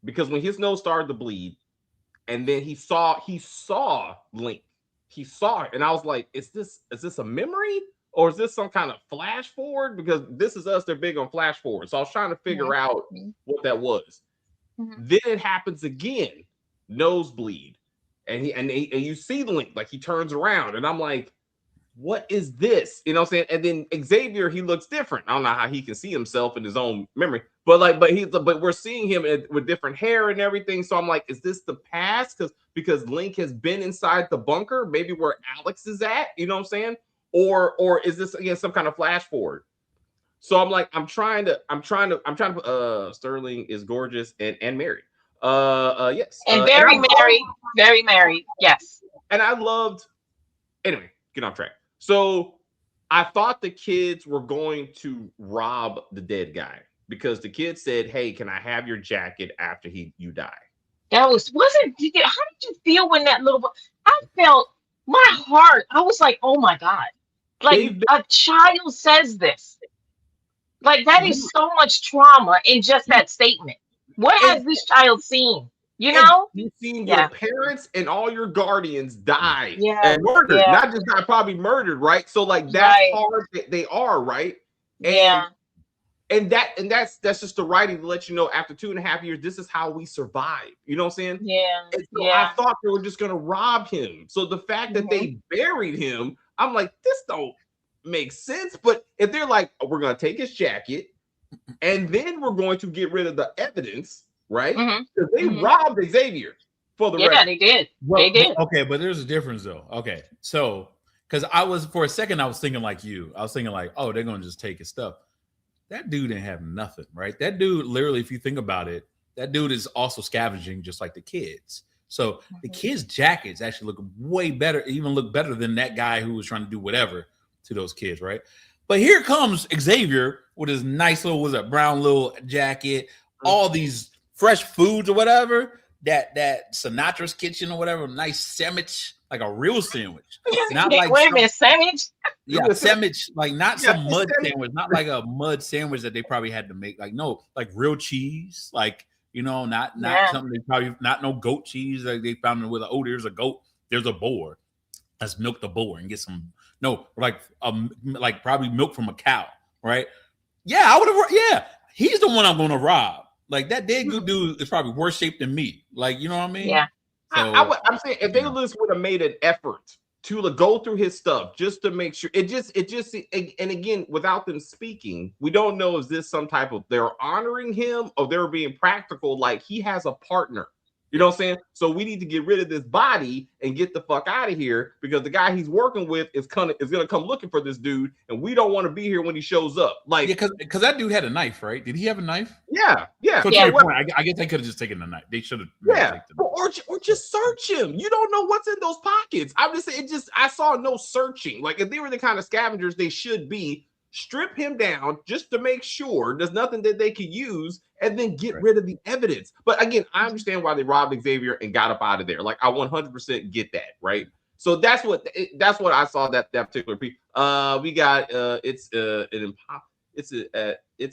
because when his nose started to bleed. And then he saw Link. He saw it, and I was like, "Is this a memory, or is this some kind of flash forward?" Because this is us; they're big on flash forward. So I was trying to figure out what that was. Then it happens again, nosebleed, and you see Link, like he turns around, and I'm like, "What is this?" You know what I'm saying? And then Xavier, he looks different. I don't know how he can see himself in his own memory. But we're seeing him with different hair and everything. So I'm like, is this the past? Because Link has been inside the bunker, maybe where Alex is at, you know what I'm saying? Or is this again some kind of flash forward? So I'm like, I'm trying to Sterling is gorgeous and married. Yes. And very married. Yes. And I loved anyway, get on track. So I thought the kids were going to rob the dead guy. Because the kid said, "Hey, can I have your jacket after you die?" That wasn't. How did you feel when that little boy? I felt my heart. I was like, "Oh my god!" Like a child says this. Like that is so much trauma in just that statement. What has this child seen? You know, you've seen your parents and all your guardians die and murdered. Not just die, probably murdered, right? So like that's hard. They are right. And that's just the writing to let you know after 2.5 years, this is how we survive. You know what I'm saying? I thought they were just gonna rob him. So the fact that they buried him, I'm like, this don't make sense. But if they're like, we're gonna take his jacket and then we're going to get rid of the evidence, right? Because they robbed Xavier for the record. They did. They did. Okay, but there's a difference though. Okay, so because for a second I was thinking like you. I was thinking like, oh, they're gonna just take his stuff. That dude didn't have nothing, right? That dude, literally, if you think about it, that dude is also scavenging just like the kids. So the kids' jackets actually look way better, even look better than that guy who was trying to do whatever to those kids, right? But here comes Xavier with his nice little, brown little jacket, all these fresh foods or whatever, that Sinatra's kitchen or whatever, nice sandwich, like a real sandwich. Not like wait a minute, sandwich? Yeah, sandwich, like not some mud sandwich, not like a mud sandwich that they probably had to make. Like no, like real cheese, like not something they probably not no goat cheese. Like they found with there's a goat, there's a boar. Let's milk the boar and get some like probably milk from a cow, right? Yeah, I would have. Yeah, he's the one I'm gonna rob. Like that dead good dude is probably worse shape than me. Like you know what I mean? Yeah. So, I'm saying if they just would have made an effort to go through his stuff just to make sure and again, without them speaking, we don't know is this some type of they're honoring him or they're being practical, like he has a partner. You know what I'm saying? So we need to get rid of this body and get the fuck out of here because the guy he's working with is gonna come looking for this dude, and we don't want to be here when he shows up. Like, Yeah, because that dude had a knife, right? Did he have a knife? yeah. So to Yeah, your point, I guess they could have just taken the knife. They should have. Yeah, or just search him. You don't know what's in those pockets. I'm just saying, I saw no searching. Like if they were the kind of scavengers they should be, strip him down just to make sure there's nothing that they could use, and then get rid of the evidence. But again, I understand why they robbed Xavier and got up out of there. Like I 100% get that, right? So that's what I saw that particular piece. We got it's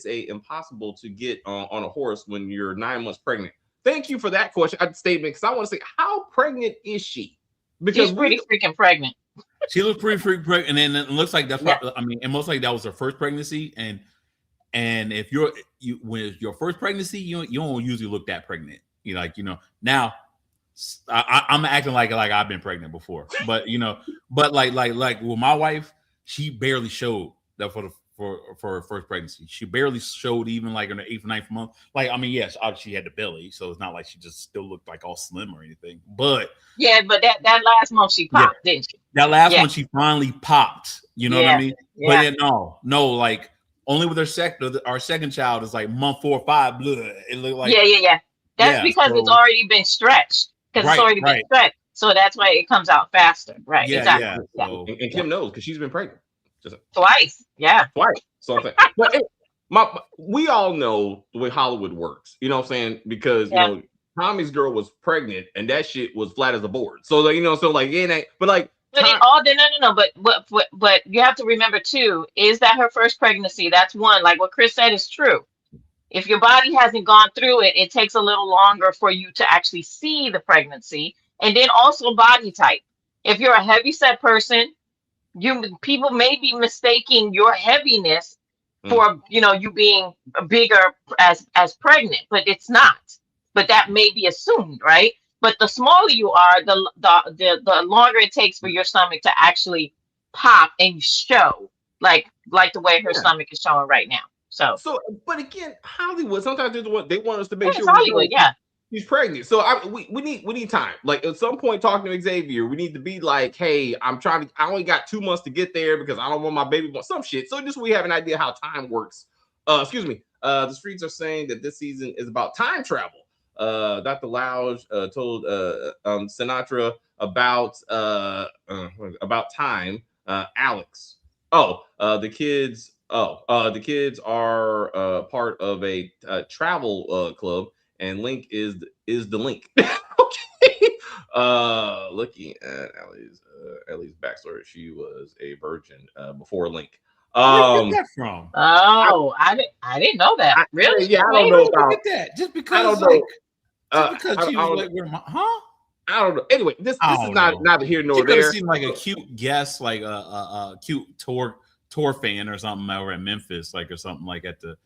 a impossible to get on a horse when you're 9 months pregnant. Thank you for that statement, because I want to say, how pregnant is she? Because she's pretty freaking pregnant. She looked pretty pregnant, and then it looks like that's probably, I mean, and most likely that was her first pregnancy. And if when your first pregnancy, you don't usually look that pregnant. Now I'm acting like I've been pregnant before, but but like with my wife, she barely showed that for her first pregnancy. She barely showed even like in the 8th or 9th month. Like, I mean, yes, obviously she had the belly, so it's not like she just still looked like all slim or anything. But yeah, but that last month she popped, didn't she? That last one she finally popped. You know what I mean? Yeah. But then no, like only with our second child is like month 4 or 5. Blah, it looked like That's because it's already been stretched. Because it's already been stretched, so that's why it comes out faster, right? Exactly. Yeah. So, and Kim knows because she's been pregnant. Twice. Something. But we all know the way Hollywood works. You know what I'm saying? Because Tommy's girl was pregnant, and that shit was flat as a board. So like, it ain't. But like, but it all no. But you have to remember too, is that her first pregnancy? That's one. Like what Chris said is true. If your body hasn't gone through it, it takes a little longer for you to actually see the pregnancy, and then also body type. If you're a heavyset person, people may be mistaking your heaviness for you being bigger as pregnant, but it's not. But that may be assumed, right? But the smaller you are, the longer it takes for your stomach to actually pop and show, like the way her stomach is showing right now. So, but again, Hollywood sometimes they want us to make sure it's Hollywood, she's pregnant. So we need time. Like at some point, talking to Xavier, we need to be like, hey, I only got 2 months to get there because I don't want my baby born, some shit. So just we have an idea how time works. The streets are saying that this season is about time travel. Dr. Louge told Sinatra about time. Alex. The kids are part of a travel club, and Link is the link. Okay. Looking at Ellie's backstory, she was a virgin before Link. Where did that from? Oh, I didn't know that. Really? Yeah, I don't know about that. Just because I don't know. because she was like, I don't know. Anyway, this is neither here nor there. It seemed like a cute guest, like a cute tour fan or something over at Memphis, like or something like at the.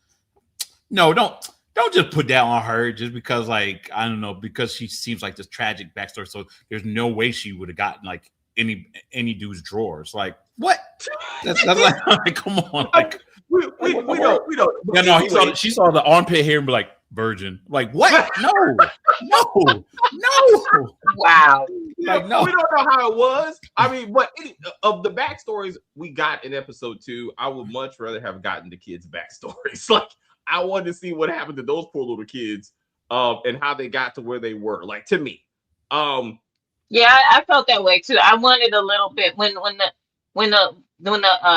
No, don't just put that on her just because, like, I don't know, because she seems like this tragic backstory. So there's no way she would have gotten like any dude's drawers. Like what? That's like come on, like we don't. Yeah, no, she saw the armpit hair and be like, virgin. Like what? No. Wow. Like no, we don't know how it was. I mean, but of the backstories we got in episode 2, I would much rather have gotten the kids' backstories. Like I wanted to see what happened to those poor little kids, and how they got to where they were. Like to me, yeah, I felt that way too. I wanted a little bit when the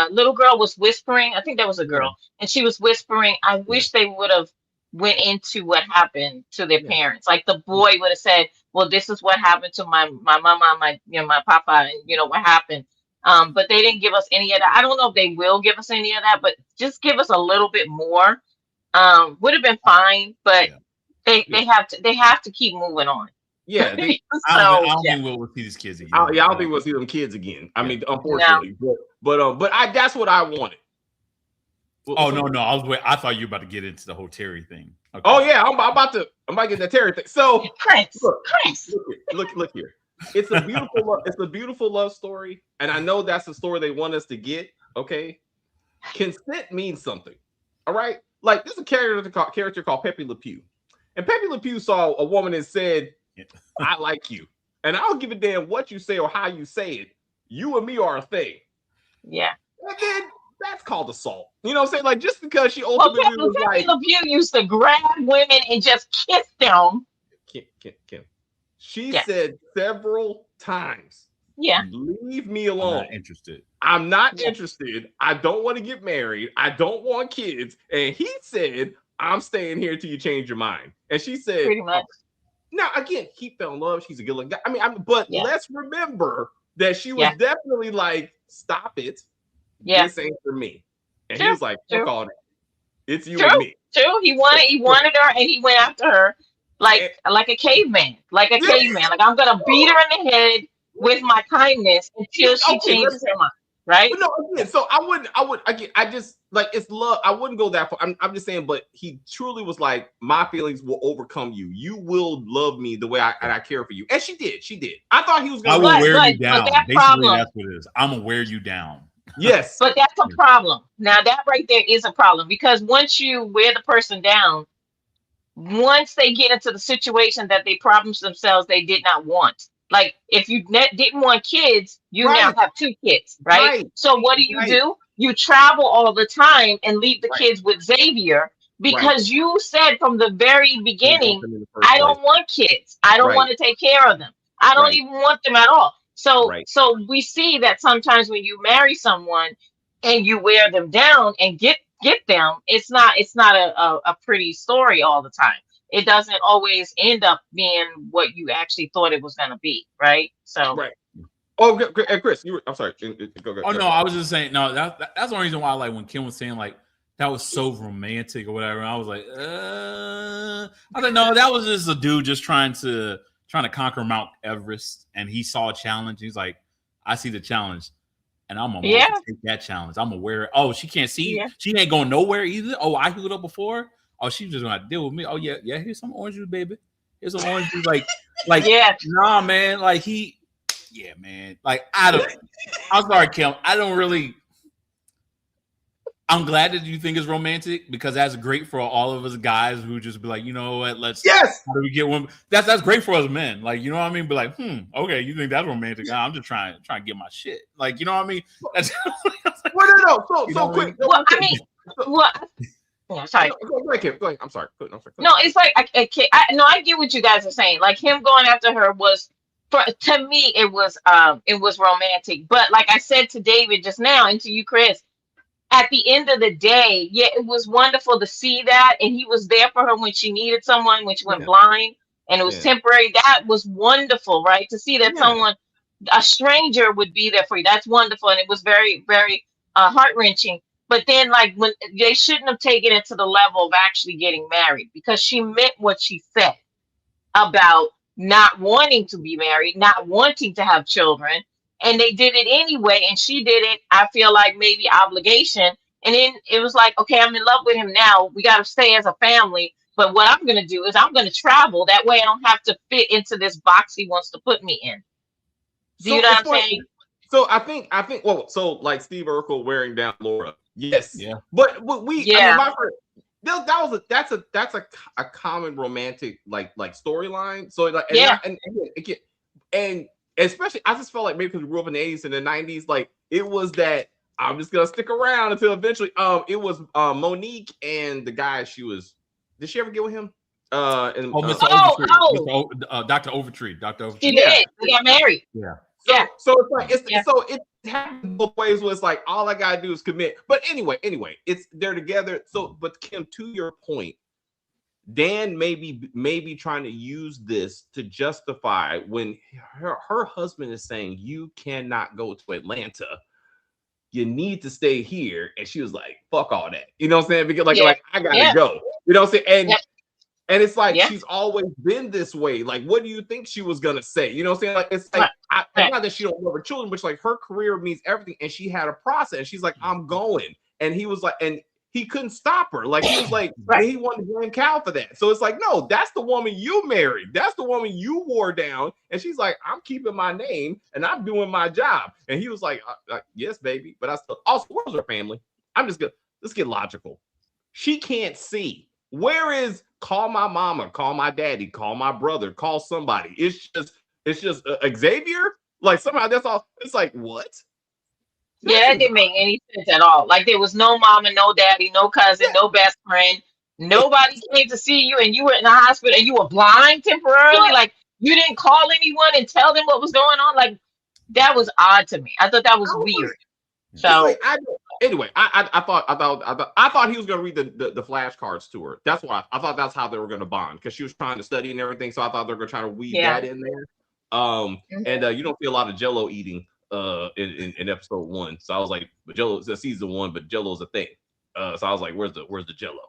little girl was whispering. I think that was a girl, and she was whispering. I wish they would have went into what happened to their parents. Like the boy would have said, "Well, this is what happened to my mama, my papa, and what happened." But they didn't give us any of that. I don't know if they will give us any of that, but just give us a little bit more. Would have been fine, but they have to keep moving on. Yeah, I don't think we'll see these kids again. I don't think we'll see them kids again. I mean, unfortunately, but that's what I wanted. Oh no! I thought you were about to get into the whole Terry thing. Okay. Oh yeah, I'm about to get that Terry thing. So Prince, look here. It's a beautiful love story, and I know that's the story they want us to get. Okay, consent means something. All right, like there's a character called Pepe Le Pew, and Pepe Le Pew saw a woman and said, I like you. And I don't give a damn what you say or how you say it. You and me are a thing. Yeah. And then that's called assault. You know what I'm saying? Like, just because she Well, ultimately was Pepe like, Le Pew used to grab women and just kiss them. Kim. She Yes. said several times, Yeah. leave me I'm alone. not interested. I'm not Yeah. interested. I don't want to get married. I don't want kids. And he said, I'm staying here till you change your mind. And she said, Pretty much. now, again, he fell in love. She's a good looking guy. I mean, but Yeah. let's remember that she was Yeah. definitely like, stop it. Yeah. This ain't for me. And he True, was like, fuck true. all that. It's you True. and me. True. He wanted her, and he went after her like a caveman. Like a Yeah. caveman. Like, I'm gonna beat her in the head with my kindness until she Okay, changes her mind. Right? But no, again, so I would again, I just like it's love. I wouldn't go that far. I'm just saying, but he truly was like, my feelings will overcome you. You will love me the way I care for you. And she did. I thought he was I gonna will But- wear but- you but down. that Basically, problem- that's what it is. I'm gonna wear you down. Yes. But that's a problem. Now that right there is a problem, because once you wear the person down, once they get into the situation that they promised themselves they did not want. Like, if you didn't want kids, you now Right. have 2 kids, right? Right. So what do? Right. You travel all the time and leave the Right. kids with Xavier because you said from the very beginning, I don't want kids. I don't Right. want to take care of them. I don't Right. even want them at all. So, Right. so we see that sometimes when you marry someone and you wear them down and get them, it's not a pretty story all the time. It doesn't always end up being what you actually thought it was going to be, right? So, Right. Oh, Chris, I'm sorry. Go. Oh no, I was just saying. No, that's the only reason why. Like when Kim was saying like that was so romantic or whatever, and I was like, I don't know. That was just a dude just trying to conquer Mount Everest, and he saw a challenge. He's like, I see the challenge, and I'm gonna take that challenge. I'm gonna wear it. Oh, she can't see. Yeah. She ain't going nowhere either. Oh, I healed up before. Oh, she's just gonna deal with me. Oh yeah. Here's some orange juice, baby. Here's some orange juice. Like yeah. nah, man. Like yeah, man. Like I'm sorry, Kim. I don't really. I'm glad that you think it's romantic because that's great for all of us guys who just be like, you know what? Yes. How do we get one? That's great for us men. Like, you know what I mean? Be like, okay, you think that's romantic? I'm just trying to get my shit. Like, you know what I mean? That's No. So quick. Well, I mean, sorry. Go ahead. I'm sorry. No, it's like I get what you guys are saying. Like, him going after her was, to me, it was romantic. But like I said to David just now, and to you, Chris, at the end of the day, yeah, it was wonderful to see that, and he was there for her when she needed someone, when she went blind, and it was temporary. That was wonderful, right? To see that someone, a stranger, would be there for you. That's wonderful, and it was very, very heart-wrenching. But then, like, when they shouldn't have taken it to the level of actually getting married, because she meant what she said about not wanting to be married, not wanting to have children, and they did it anyway. And she did it, I feel like, maybe obligation. And then it was like, okay, I'm in love with him now. We got to stay as a family. But what I'm going to do is I'm going to travel. That way I don't have to fit into this box he wants to put me in. Do you know what I'm saying? So I think, well, so like Steve Urkel wearing down Laura. Yes. Yeah. But we, Yeah. I mean, that's a common romantic like storyline. So like, and especially I just felt like maybe because we grew up in the 80s and the 90s, like it was that I'm just gonna stick around until eventually. It was Monique and the guy she was. Did she ever get with him? Dr. Overtree. She did. They got married. Yeah. So it's like so it happens both ways where it's like all I gotta do is commit. But anyway, it's they're together. So, but Kim, to your point, Dan may be trying to use this to justify when her husband is saying you cannot go to Atlanta. You need to stay here. And she was like, fuck all that. You know what I'm saying? Because like I gotta go. You know what I'm saying? And it's like she's always been this way. Like, what do you think she was gonna say? You know what I'm saying? Like, it's like not that she don't love her children, but like her career means everything. And she had a process. She's like, I'm going. And he was like, and he couldn't stop her. Like he was like, he wanted to blame Cal for that. So it's like, no, that's the woman you married. That's the woman you wore down. And she's like, I'm keeping my name and I'm doing my job. And he was like, yes, baby. But I still also, where's her family? I'm just gonna let's get logical. She can't see. Where is call my mama, call my daddy, call my brother, call somebody. It's just Xavier. Like somehow that's all. It's like what? Yeah, that didn't make any sense at all. Like there was no mama, no daddy, no cousin, no best friend. Nobody came to see you, and you were in the hospital, and you were blind temporarily. Like you didn't call anyone and tell them what was going on. Like that was odd to me. I thought that was weird. So like, anyway, I thought he was going to read the flashcards to her. That's why I thought that's how they were going to bond, because she was trying to study and everything. So I thought they were going to try to weave that in there. And you don't see a lot of Jello eating in episode 1. So I was like, but Jello, it's season 1, but Jello's a thing. So I was like, where's the Jello?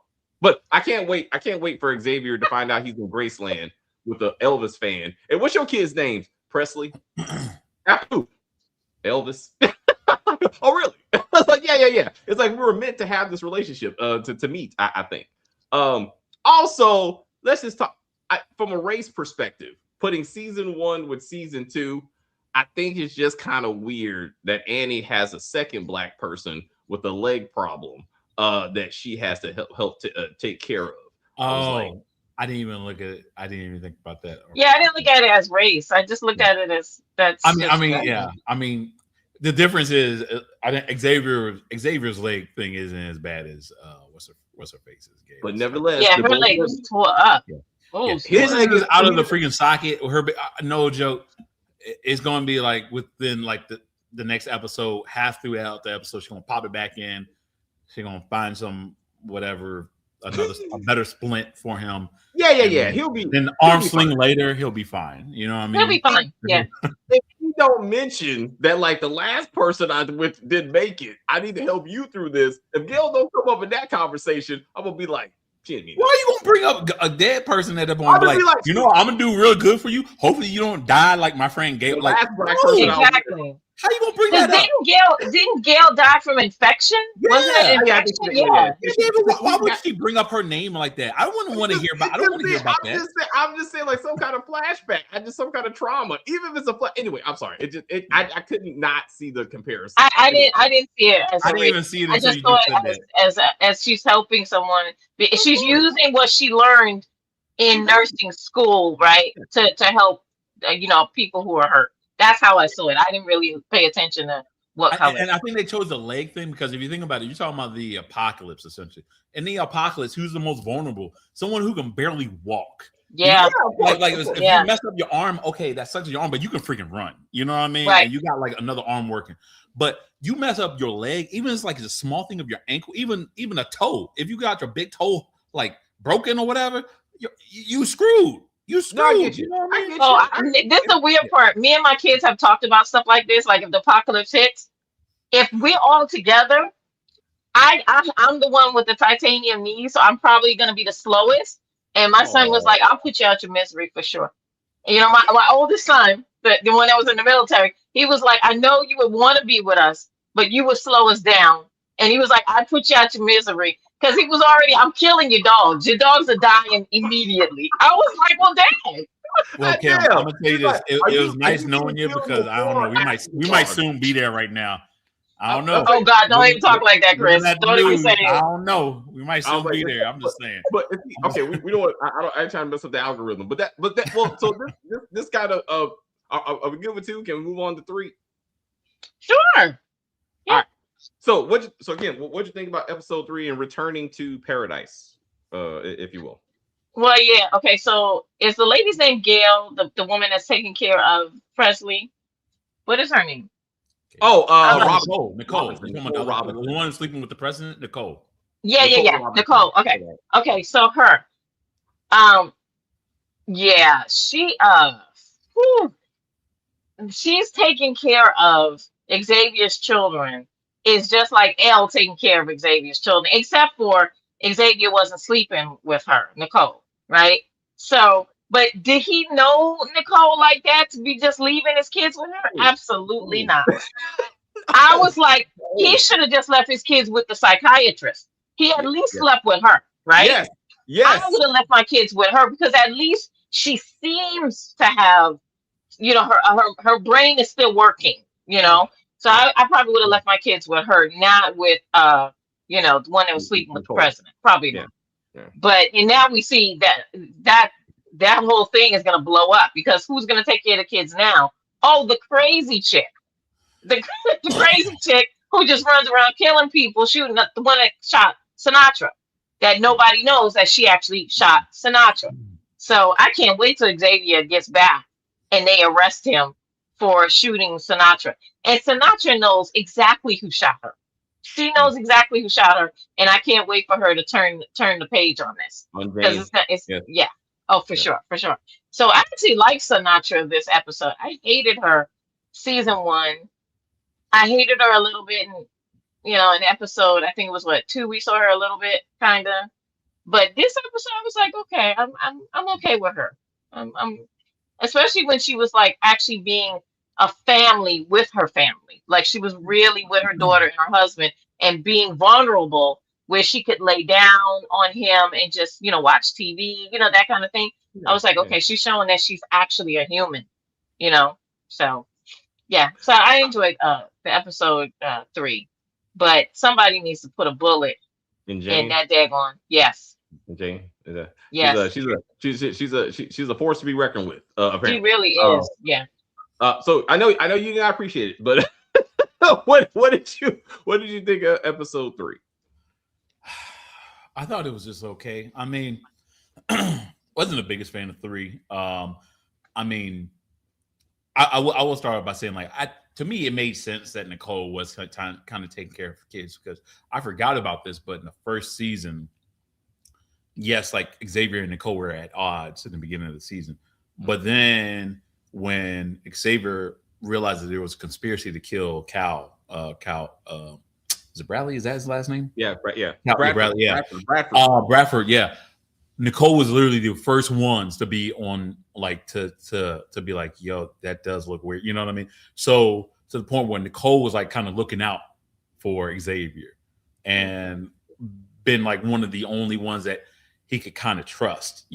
But I can't wait for Xavier to find out he's in Graceland with the Elvis fan. And what's your kid's name? Presley? Who? Elvis. Oh, really? I was like, yeah. It's like we were meant to have this relationship to meet, I think. Also, let's just talk from a race perspective. Putting season 1 with season 2, I think it's just kind of weird that Annie has a second black person with a leg problem that she has to help to take care of. I didn't even look at it. I didn't even think about that. Yeah, I didn't look at it as race. I just looked at it as that's. I mean, the difference is I think Xavier's leg thing isn't as bad as what's her face is. But nevertheless, yeah, her leg was tore up. Yeah. Oh, his leg is out of the freaking socket. Her no joke. It's going to be like within like the next episode, half throughout the episode, she's going to pop it back in. She's going to find some whatever. A better splint for him. Yeah. He'll be. Then arm sling later, he'll be fine. You know what I mean? He'll be fine. Yeah. If you don't mention that, like the last person I with didn't make it, I need to help you through this. If Gail don't come up in that conversation, I'm gonna be like, why are you gonna bring up a dead person at the point? Like, you know, I'm gonna do real good for you. Hopefully, you don't die like my friend Gail. Like, exactly. How you gonna bring that up? Didn't Gail die from infection? Yeah. Wasn't it infection? Yeah. Why would she bring up her name like that? I wouldn't want to hear about. I don't want to hear about that. I'm just saying, like some kind of flashback. Some kind of trauma. Even if it's a anyway. I'm sorry. I couldn't not see the comparison. I didn't see it. I didn't even see it. I just saw it as she's helping someone. She's using what she learned in nursing school, right, to help people who are hurt. That's how I saw it. I didn't really pay attention to what color. And I think they chose the leg thing because if you think about it, you're talking about the apocalypse, essentially. In the apocalypse, who's the most vulnerable? Someone who can barely walk. Yeah. Like if you mess up your arm, okay, that sucks your arm, but you can freaking run. You know what I mean? Right. And you got like another arm working. But you mess up your leg, even it's like it's a small thing of your ankle, even a toe. If you got your big toe like broken or whatever, you screwed. You screwed. You know what I mean? This is the weird part. Me and my kids have talked about stuff like this. Like if the apocalypse hits, if we're all together, I'm the one with the titanium knees, so I'm probably going to be the slowest. And my son was like, "I'll put you out your misery for sure." And, my oldest son, the one that was in the military, he was like, "I know you would want to be with us, but you would slow us down." And he was like, "I'd put you out your misery." Because he was already, I'm killing your dogs. Your dogs are dying immediately. I was like, well, dang. Well, Kim, I'm gonna tell you this. It was nice knowing you because I don't know. We might soon be there right now. I don't know. Oh God, don't even talk like that, Chris. Don't even say it. I don't know. We might soon be there. I'm just saying. But okay, we don't. I ain't trying to mess up the algorithm. But that. Well, so this kind of are we good with 2? Can we move on to 3? Sure. Yeah. All right. So what'd you think about episode 3 and returning to paradise, if you will? Well, yeah. Okay, so is the lady's name Gail, the woman that's taking care of Presley? What is her name? Oh, Nicole. The one sleeping with the president, Nicole. Yeah. Nicole. Okay. So her, yeah, she's taking care of Xavier's children. Is just like Elle taking care of Xavier's children, except for Xavier wasn't sleeping with her, Nicole, right? So, but did he know Nicole like that to be just leaving his kids with her? Absolutely not. I was like, he should have just left his kids with the psychiatrist. He at least slept with her, right? Yes. I would have left my kids with her because at least she seems to have, her brain is still working, So I probably would have left my kids with her, not with the one that was sleeping with the president. Probably not. And now we see that whole thing is gonna blow up because who's gonna take care of the kids now? Oh, the crazy chick, the crazy chick who just runs around killing people, shooting up the one that shot Sinatra. That nobody knows that she actually shot Sinatra. So I can't wait till Xavier gets back and they arrest him for shooting Sinatra. And Sinatra knows exactly who shot her. She knows exactly who shot her, and I can't wait for her to turn the page on this because yeah. Oh, for sure. So I actually like Sinatra this episode. I hated her season 1. I hated her a little bit in episode, I think it was 2, we saw her a little bit kind of. But this episode I was like, okay, I'm okay with her. I'm especially when she was like actually being a family with her family. Like she was really with her daughter and her husband and being vulnerable where she could lay down on him and just, watch TV, that kind of thing. I was like, okay, she's showing that she's actually a human, So yeah. So I enjoyed the episode 3. But somebody needs to put a bullet in that daggone. Yes. Jane. Yes. She's a force to be reckoned with. Apparently. She really is. Yeah. So I know you did not appreciate it, but what did you think of episode 3? I thought it was just okay. I mean, wasn't the biggest fan of 3. I mean, I will start by saying to me, it made sense that Nicole was kind of taking care of her kids because I forgot about this. But in the first season, yes, like Xavier and Nicole were at odds in the beginning of the season. But then when Xavier realized that there was a conspiracy to kill Cal, is it Bradley? Is that his last name? Yeah, yeah. Bradley, yeah. Bradford, yeah. Nicole was literally the first ones to be on, to be like, yo, that does look weird. You know what I mean? So to the point where Nicole was kind of looking out for Xavier and been one of the only ones that he could kind of trust,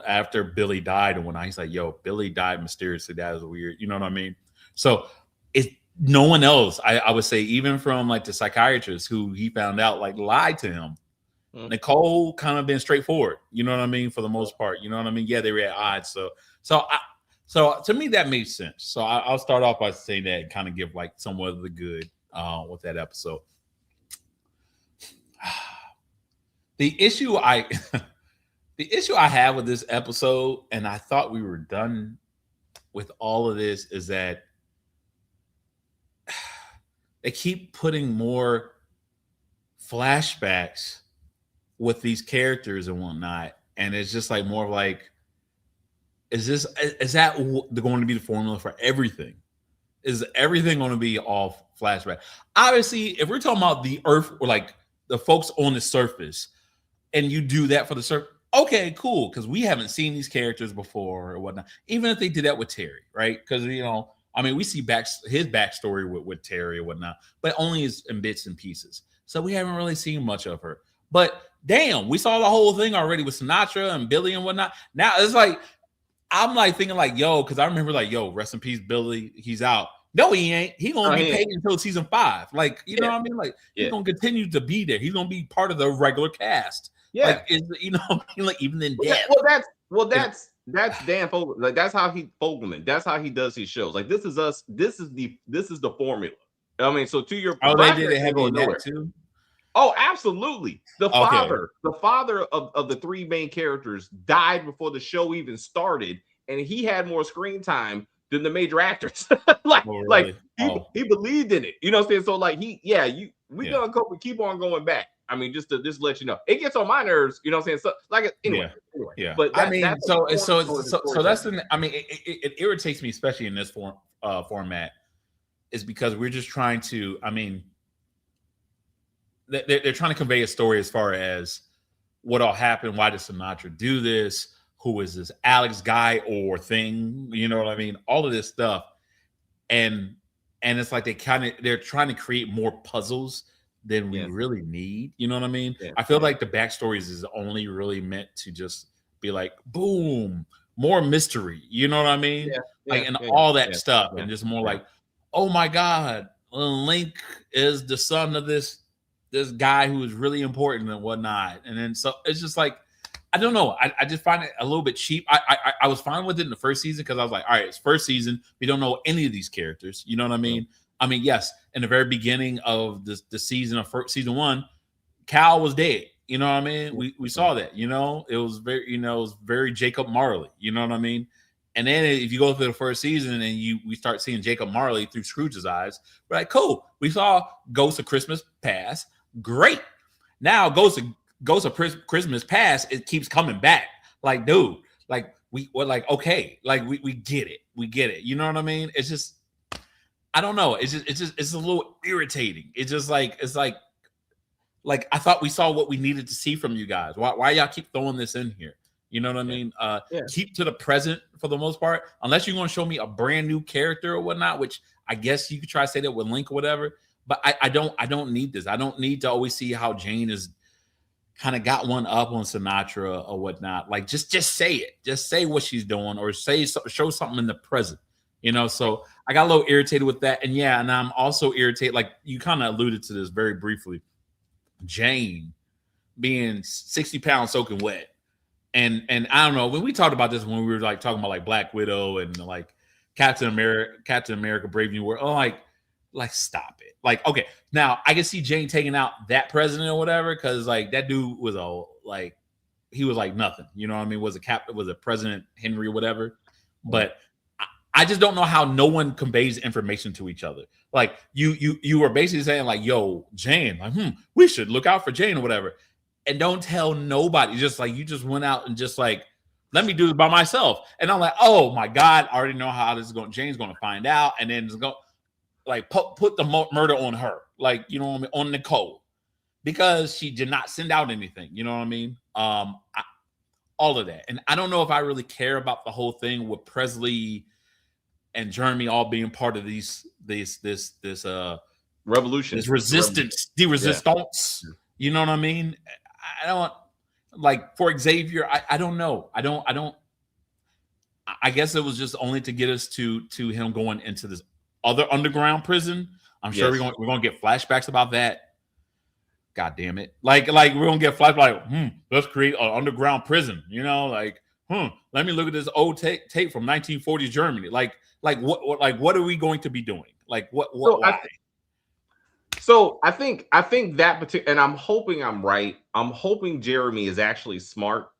after Billy died and whatnot. He's like, yo, Billy died mysteriously. That was weird. You know what I mean? So it's no one else, I would say, even from the psychiatrist who he found out lied to him. Nicole kind of been straightforward, you know what I mean, for the most part, you know what I mean? Yeah, they were at odds. So to me, that made sense. So I'll start off by saying that and kind of give somewhat of the good with that episode. The issue I have with this episode, and I thought we were done with all of this, is that they keep putting more flashbacks with these characters and whatnot, and it's just more is that going to be the formula for everything? Is everything going to be all flashback? Obviously, if we're talking about the Earth or the folks on the surface, and you do that for the surface, okay, cool, because we haven't seen these characters before or whatnot. Even if they did that with Terry, right? Because we see his backstory with Terry or whatnot, but only in bits and pieces. So we haven't really seen much of her. But damn, we saw the whole thing already with Sinatra and Billy and whatnot. Now it's I'm thinking yo, because I remember yo, rest in peace, Billy. He's out. No, he ain't. He gonna be paid until season 5. You know what I mean? He's gonna continue to be there. He's gonna be part of the regular cast. Yeah, even in death. That's Dan Fogelman. That's how Fogelman. That's how he does his shows. This is us. This is the formula. I mean, so to your point, they did it heavy in that too. Oh, absolutely. The father of the 3 main characters died before the show even started, and he had more screen time than the major actors. He believed in it. You know what I'm saying? So we're gonna keep on going back. I mean, just to let you know, it gets on my nerves. You know what I'm saying? So anyway. Yeah. But that's the. I mean, it irritates me, especially in this format, is because we're just trying to. I mean, they're trying to convey a story as far as what all happened. Why did Sinatra do this? Who is this Alex guy or thing? You know what I mean? All of this stuff, and it's they're trying to create more puzzles than we really need. You know what I mean? Yeah. I feel like the backstories is only really meant to just be boom, more mystery. You know what I mean? All that stuff, and just more oh my God, Link is the son of this guy who is really important and whatnot. And then so it's just I don't know. I just find it a little bit cheap. I was fine with it in the first season because I was like, all right, it's first season. We don't know any of these characters. You know what I mean? I mean, yes, in the very beginning of the season of season 1, Cal was dead. You know what I mean? We saw that. You know, it was very Jacob Marley. You know what I mean? And then if you go through the first season and we start seeing Jacob Marley through Scrooge's eyes, we're like, cool. We saw Ghost of Christmas Past. Great. Now Ghost of Christmas Past, it keeps coming back. Like, dude, like we're like, okay, like we get it. We get it. You know what I mean? It's just, I don't know. It's a little irritating. It's just like, it's like I thought we saw what we needed to see from you guys. Why y'all keep throwing this in here? You know what I mean? Keep to the present for the most part, unless you're going to show me a brand new character or whatnot, which I guess you could try to say that with Link or whatever. But I don't need this. I don't need to always see how Jane is kind of got one up on Sinatra or whatnot. Like just say it. Just say what she's doing or show something in the present. You know, so I got a little irritated with that. And yeah, and I'm also irritated, like you kind of alluded to this very briefly. Jane being 60 pounds soaking wet. And I don't know, when we talked about this when we were like talking about like Black Widow and like Captain America Brave New World, like stop it. Like, okay, now I can see Jane taking out that president or whatever, because like that dude was he was like nothing, you know what I mean? Was a President Henry or whatever. But I just don't know how no one conveys information to each other. Like you were basically saying like, yo, Jane, like, we should look out for Jane or whatever. And don't tell nobody. Just like you just went out and just like, let me do this by myself. And I'm like, oh my God, I already know how this is going. Jane's going to find out, and then it's going like put the murder on her, like, you know what I mean, on Nicole, because she did not send out anything. You know what I mean? All of that, and I don't know if I really care about the whole thing with Presley and Jeremy all being part of this revolution, this resistance, the resistance. Yeah. You know what I mean? I don't like for Xavier. I don't know. I don't. I guess it was just only to get us to him going into this other underground prison. I'm sure we're gonna get flashbacks about that. God damn it! Like we're gonna get flashbacks. Like, let's create an underground prison. You know, like, let me look at this old tape from 1940s Germany. Like what are we going to be doing? Like what? So I think that particular, and I'm hoping I'm right. I'm hoping Jeremy is actually smart,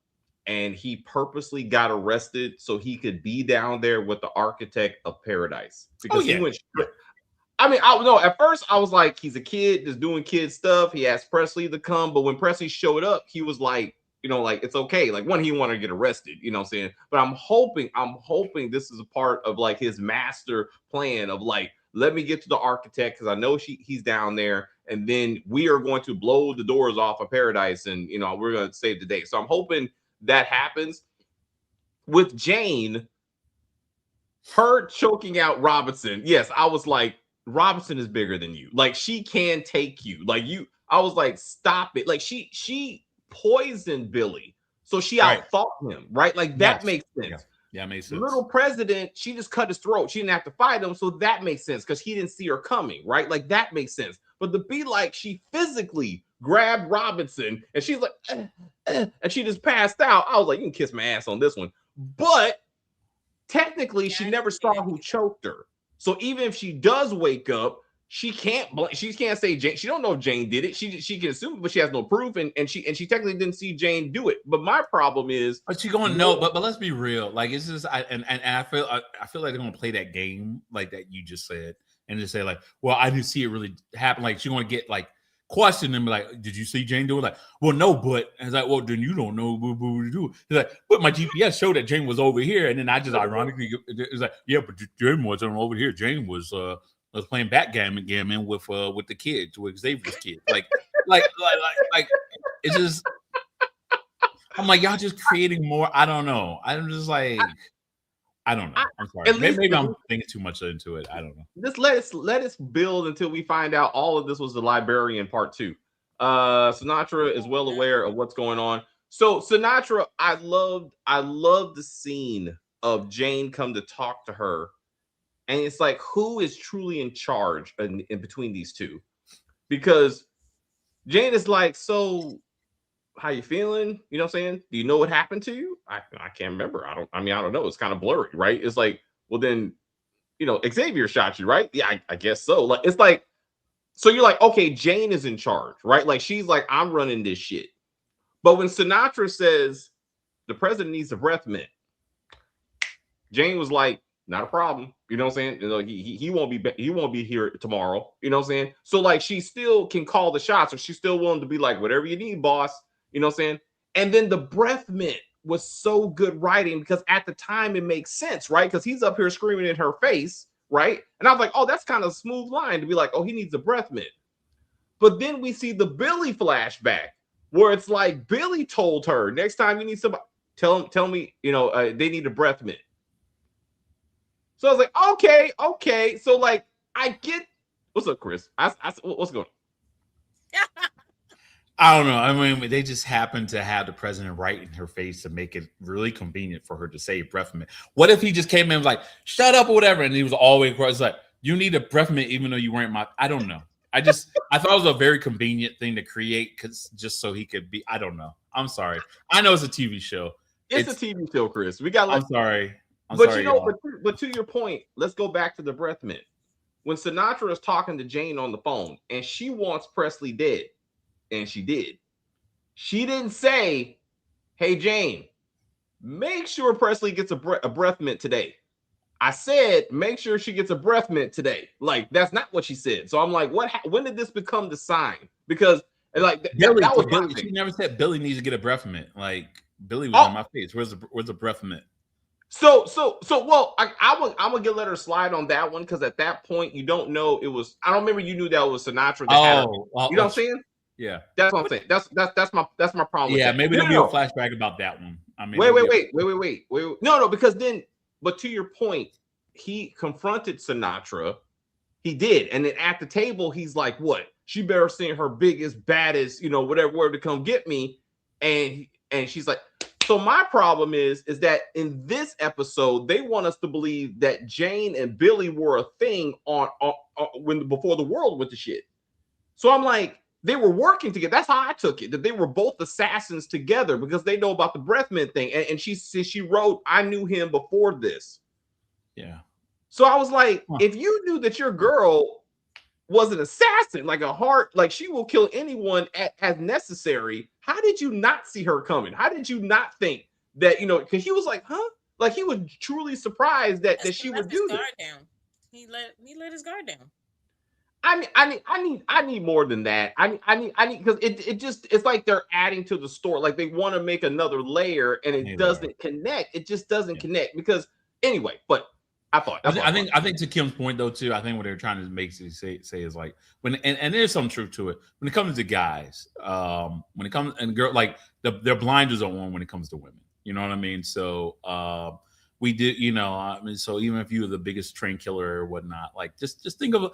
and he purposely got arrested so he could be down there with the architect of paradise, because he went. I mean, at first I was like, he's a kid just doing kid stuff. He asked Presley to come, but when Presley showed up, he was like, you know, like, it's okay. Like, when he wanted to get arrested, you know what I'm saying? But I'm hoping this is a part of like his master plan of like, let me get to the architect because I know he's down there, and then we are going to blow the doors off of paradise, and you know, we're going to save the day. So I'm hoping that happens. With Jane, her choking out Robinson, yes, I was like, Robinson is bigger than you. Like, she can take you. Like, I was like, stop it. Like, she poisoned Billy, so she outthought him, right? Like, that makes sense. Yeah, makes sense. Little president, she just cut his throat. She didn't have to fight him, so that makes sense because he didn't see her coming, right? Like, that makes sense. But to be like, she physically grabbed Robinson and she's like, and she just passed out. I was like, you can kiss my ass on this one. But technically, she never saw who choked her. So even if she does wake up, she can't say Jane. She don't know if Jane did it. She can assume, but she has no proof, and she technically didn't see Jane do it. But my problem is, but she going no. But let's be real. Like, it's just I feel like they're gonna play that game like that you just said, and just say like, well, I didn't see it really happen. Like, she's gonna get like questioned and be like, did you see Jane do it? Like, well, no, but and it's like, well, then you don't know what to do. It's like, but my GPS showed that Jane was over here, and then I just ironically, it's like, yeah, but Jane wasn't over here. Jane was playing backgammon with the kids, with Xavier's kids. Like it's just, I'm like, y'all just creating more. I don't know. I'm just like, I don't know. I'm sorry. Maybe I'm thinking too much into it. I don't know. Just let us build until we find out all of this was the librarian part 2. Sinatra is well aware of what's going on. So Sinatra, I loved the scene of Jane come to talk to her. And it's like, who is truly in charge in between these two? Because Jane is like, so how you feeling? You know what I'm saying? Do you know what happened to you? I can't remember. I don't know. It's kind of blurry, right? It's like, well, then, Xavier shot you, right? Yeah, I guess so. Like, it's like, so you're like, okay, Jane is in charge, right? Like, she's like, I'm running this shit. But when Sinatra says the president needs a breath mint, Jane was like, not a problem. You know what I'm saying? He won't be here tomorrow. You know what I'm saying? So like, she still can call the shots, or she's still willing to be like, whatever you need, boss. You know what I'm saying? And then the breath mint was so good writing, because at the time it makes sense, right? Because he's up here screaming in her face, right? And I was like, oh, that's kind of a smooth line to be like, oh, he needs a breath mint. But then we see the Billy flashback, where it's like Billy told her, next time you need somebody, tell me, they need a breath mint. So I was like, okay. So like, I get. What's up, Chris? What's going on? I don't know. I mean, they just happened to have the president right in her face to make it really convenient for her to say breath mint. What if he just came in and was like, shut up or whatever, and he was all the way across, like, you need a breath mint even though you weren't my. I don't know. I thought it was a very convenient thing to create, because just so he could be. I don't know. I'm sorry. I know it's a TV show. It's a TV show, Chris. We got. I'm sorry. But to your point, let's go back to the breath mint. When Sinatra is talking to Jane on the phone, and she wants Presley dead, and she did. She didn't say, "Hey Jane, make sure Presley gets a breath mint today." I said, "Make sure she gets a breath mint today." Like, that's not what she said. So I'm like, when did this become the sign? Because like Billy, that was Billy, she never said Billy needs to get a breath mint. Like, Billy was in my face. Where's the breath mint? So well, I'm gonna let her slide on that one, because at that point you don't know it was. I don't remember you knew that was Sinatra. That had her. You know what I'm saying? Yeah, that's what I'm saying. That's my problem. Yeah, with maybe there'll be a flashback about that one. I mean, wait. No, because then, but to your point, he confronted Sinatra. He did, and then at the table, he's like, "What? She better send her biggest, baddest, whatever word to come get me," and she's like. So my problem is that in this episode, they want us to believe that Jane and Billy were a thing before the world went to shit. So I'm like, they were working together. That's how I took it, that they were both assassins together, because they know about the breath mint thing. And she wrote, "I knew him before this." Yeah. So I was like, if you knew that your girl was an assassin, like she will kill anyone as necessary, how did you not see her coming? How did you not think that, because he was like, huh? Like, he was truly surprised that she would do that. He let his guard down. I need more than that. I need because it's like they're adding to the story. Like, they want to make another layer, and it doesn't connect. It just doesn't connect, because anyway, but I think to Kim's point though too, I think what they're trying to make say is like, when and there's some truth to it, when it comes to guys, when it comes and girl, like their blinders are on when it comes to women. You know what I mean? So we did, I mean, so even if you were the biggest train killer or whatnot, like just think of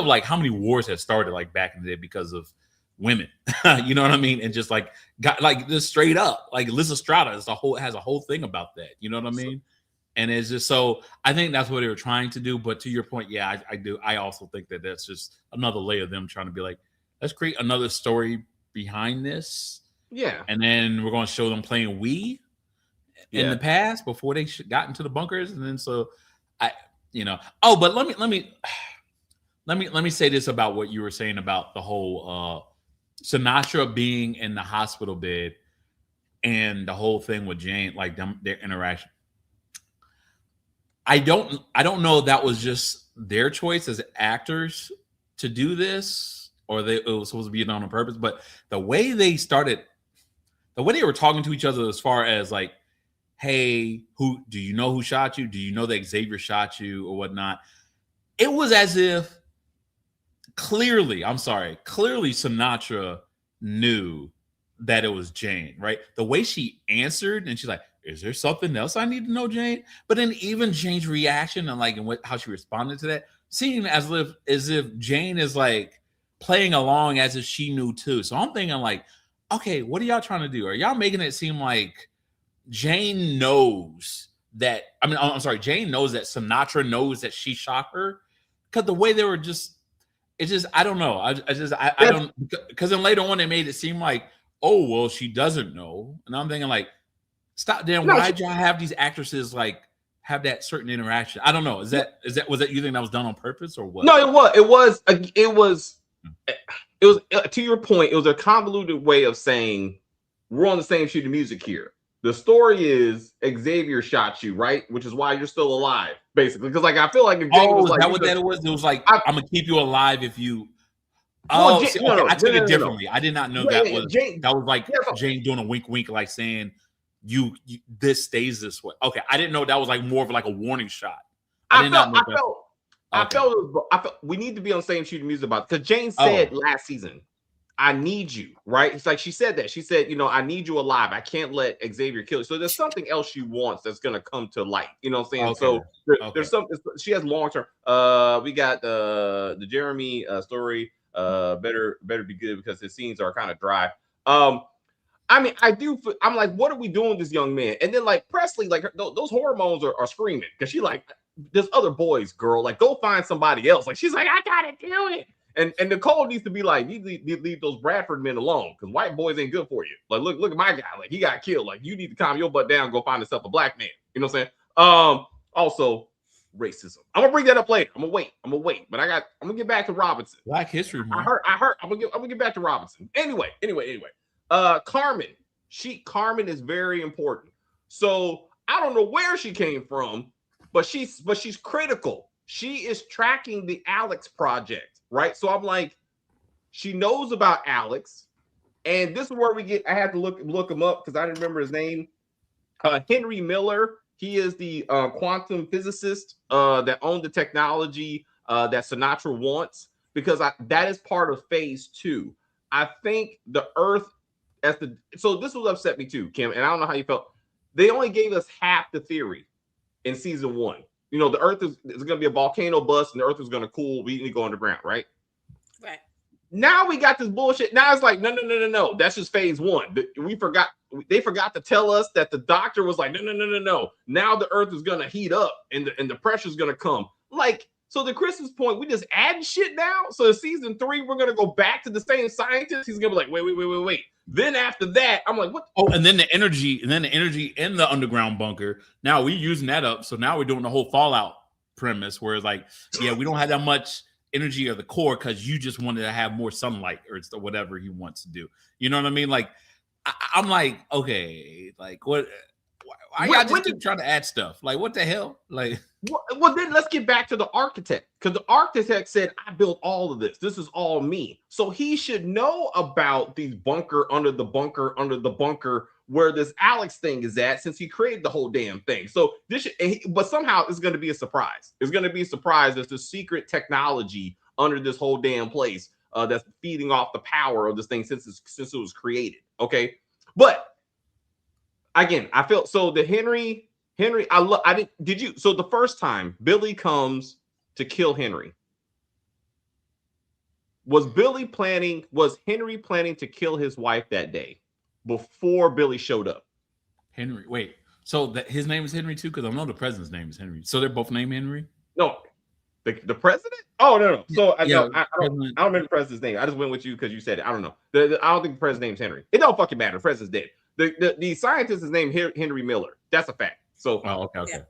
like how many wars had started like back in the day because of women. You know what I mean? And just like got like just straight up, like Lysistrata has a whole thing about that. You know what I mean? And it's just, so I think that's what they were trying to do. But to your point, yeah, I do. I also think that that's just another layer of them trying to be like, let's create another story behind this. Yeah. And then we're going to show them playing Wii in the past before they got into the bunkers. And then but let me say this about what you were saying about the whole Sinatra being in the hospital bed and the whole thing with Jane, like their interaction. I don't know if that was just their choice as actors to do this, or it was supposed to be done on purpose. But the way they were talking to each other, as far as like, "Hey, who do you know who shot you? Do you know that Xavier shot you or whatnot?" It was as if clearly Sinatra knew that it was Jane, right? The way she answered, and she's like, "Is there something else I need to know, Jane?" But then even Jane's reaction and how she responded to that, seemed as if Jane is like playing along as if she knew too. So I'm thinking like, okay, what are y'all trying to do? Are y'all making it seem like Jane knows that? I mean, I'm sorry, Jane knows that Sinatra knows that she shot her, because the way they were just, I don't know. I don't, because then later on they made it seem like, oh well, she doesn't know, and I'm thinking like, stop. Then No, why'd y'all have these actresses like have that certain interaction? I don't know. Was that you think that was done on purpose or what? No, it was to your point. It was a convoluted way of saying we're on the same sheet of music here. The story is Xavier shot you, right? Which is why you're still alive, basically. Because like I feel like if Jane was like, that what that was? It was like I'm gonna keep you alive if you. Well, Oh, Jane, see, no, okay, no, I took no, it no, differently. no. I did not know Yeah, that yeah, was Jane- that was like yeah, no. Jane doing a wink, like saying you this stays this way. Okay, I didn't know that was like more of like a warning shot. I felt we need to be on the same sheet of music about because Jane said last season, I need you, right? It's like she said that. She said, I need you alive. I can't let Xavier kill you. So there's something else she wants that's gonna come to light. You know what I'm saying? Okay. So there's some she has long term. We got the Jeremy story. Better be good because his scenes are kind of dry. I mean, I'm like, what are we doing with this young man? And then like Presley, like those hormones are screaming because she like, there's other boys, girl. Like, go find somebody else. Like, she's like, I gotta do it. And Nicole needs to be like, you need to leave those Bradford men alone because white boys ain't good for you. Like, look at my guy. Like, he got killed. Like, you need to calm your butt down and go find yourself a black man. You know what I'm saying? Also, racism. I'm gonna bring that up later. I'm gonna wait. But I'm gonna get back to Robinson. Black History Month. I heard. I'm gonna get back to Robinson. Anyway. Carmen. Carmen is very important. So I don't know where she came from, but she's critical. She is tracking the Alex project, right? So I'm like, she knows about Alex, and this is where we get. I had to look him up because I didn't remember his name. Henry Miller. He is the quantum physicist that owned the technology that Sinatra wants because that is part of phase 2. I think the Earth so this was upset me too, Kim, and I don't know how you felt. They only gave us half the theory in season 1. The Earth is going to be a volcano bust, and the Earth is going to cool. We need to go underground, right? Right. Now we got this bullshit. Now it's like, no. That's just phase 1. They forgot to tell us that the doctor was like, no. Now the Earth is going to heat up, and the pressure is going to come. Like, so the Christmas point, we just add shit now. So in season 3, we're going to go back to the same scientist. He's going to be like, wait. Then after that, I'm like, what? Oh, and then the energy in the underground bunker. Now we're using that up. So now we're doing the whole Fallout premise where it's like, yeah, we don't have that much energy of the core because you just wanted to have more sunlight or it's whatever he wants to do. You know what I mean? Like, I'm like, okay, like what? Why y'all just keep trying to add stuff? Like, what the hell? Like, well, then let's get back to the architect because the architect said, I built all of this. This is all me. So he should know about these bunker under the bunker where this Alex thing is at since he created the whole damn thing. So but somehow it's going to be a surprise. It's going to be a surprise. There's the secret technology under this whole damn place that's feeding off the power of this thing since it was created. Okay. But again, I felt so the Henry, so the first time Billy comes to kill Henry, was Henry planning to kill his wife that day before Billy showed up? Henry, wait, so his name is Henry too? Because I know the president's name is Henry. So they're both named Henry? No. The president? Oh, no. So I don't remember the president's name. I just went with you because you said it. I don't know. I don't think the president's name's Henry. It don't fucking matter. The president's dead. The scientist is named Henry Miller. That's a fact. So okay.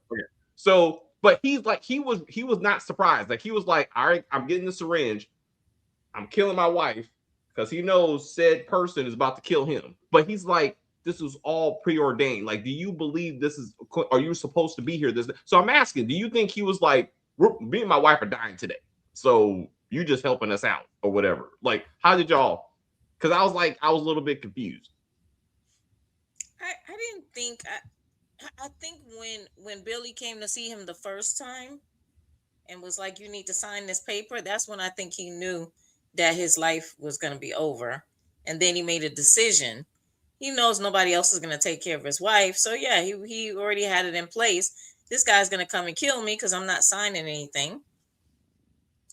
So, but he's like he was not surprised. Like he was like, all right, I'm getting the syringe. I'm killing my wife because he knows said person is about to kill him. But he's like, this is all preordained. Like, do you believe this is? Are you supposed to be here? So I'm asking, do you think he was like, me and my wife are dying today, so you just helping us out or whatever? Like, how did y'all? Because I was a little bit confused. I didn't think. I think when Billy came to see him the first time and was like, you need to sign this paper, that's when I think he knew that his life was going to be over. And then he made a decision. He knows nobody else is going to take care of his wife. So yeah, he already had it in place. This guy's going to come and kill me because I'm not signing anything.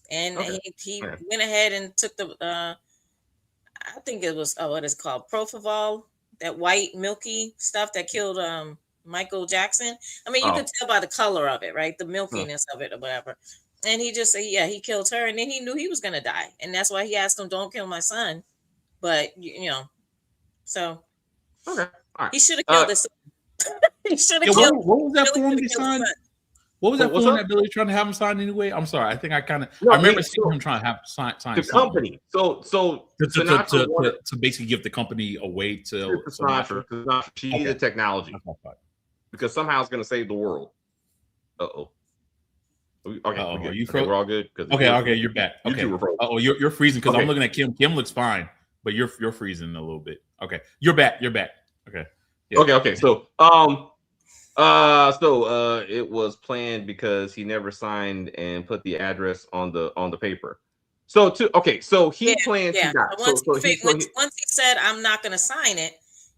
And he went ahead and took the, I think it was, what is it called? Propofol, that white milky stuff that killed Michael Jackson. I mean, you could tell by the color of it, right? The milkiness of it or whatever. And he just said, yeah, he killed her. And then he knew he was going to die. And that's why he asked him, don't kill my son. But, So Okay, all right. he should have killed his son. He should have Yeah, killed. what was that Billy form should've he killed his signed? son. What was that What's form up? that Billy was trying to have him sign anyway? I'm sorry. I think I kind of No, I remember he- seeing so- him trying to have sign The something company. So Sinatra wanted to basically give the company away to Sinatra. Sinatra. She Okay. needed technology That's my thought. because somehow it's going to save the world. Uh-oh. Okay, Uh-oh, we're good. are you Okay, froze? we're all good. 'Cause Okay, you're back. You Okay. two were frozen. Oh, you're freezing because Okay. I'm looking at Kim. Kim looks fine, but you're freezing a little bit. Okay, you're back. Okay. Yeah. Okay. So, it was planned because he never signed and put the address on the paper. So he planned to die. Once he said, "I'm not going to sign it,"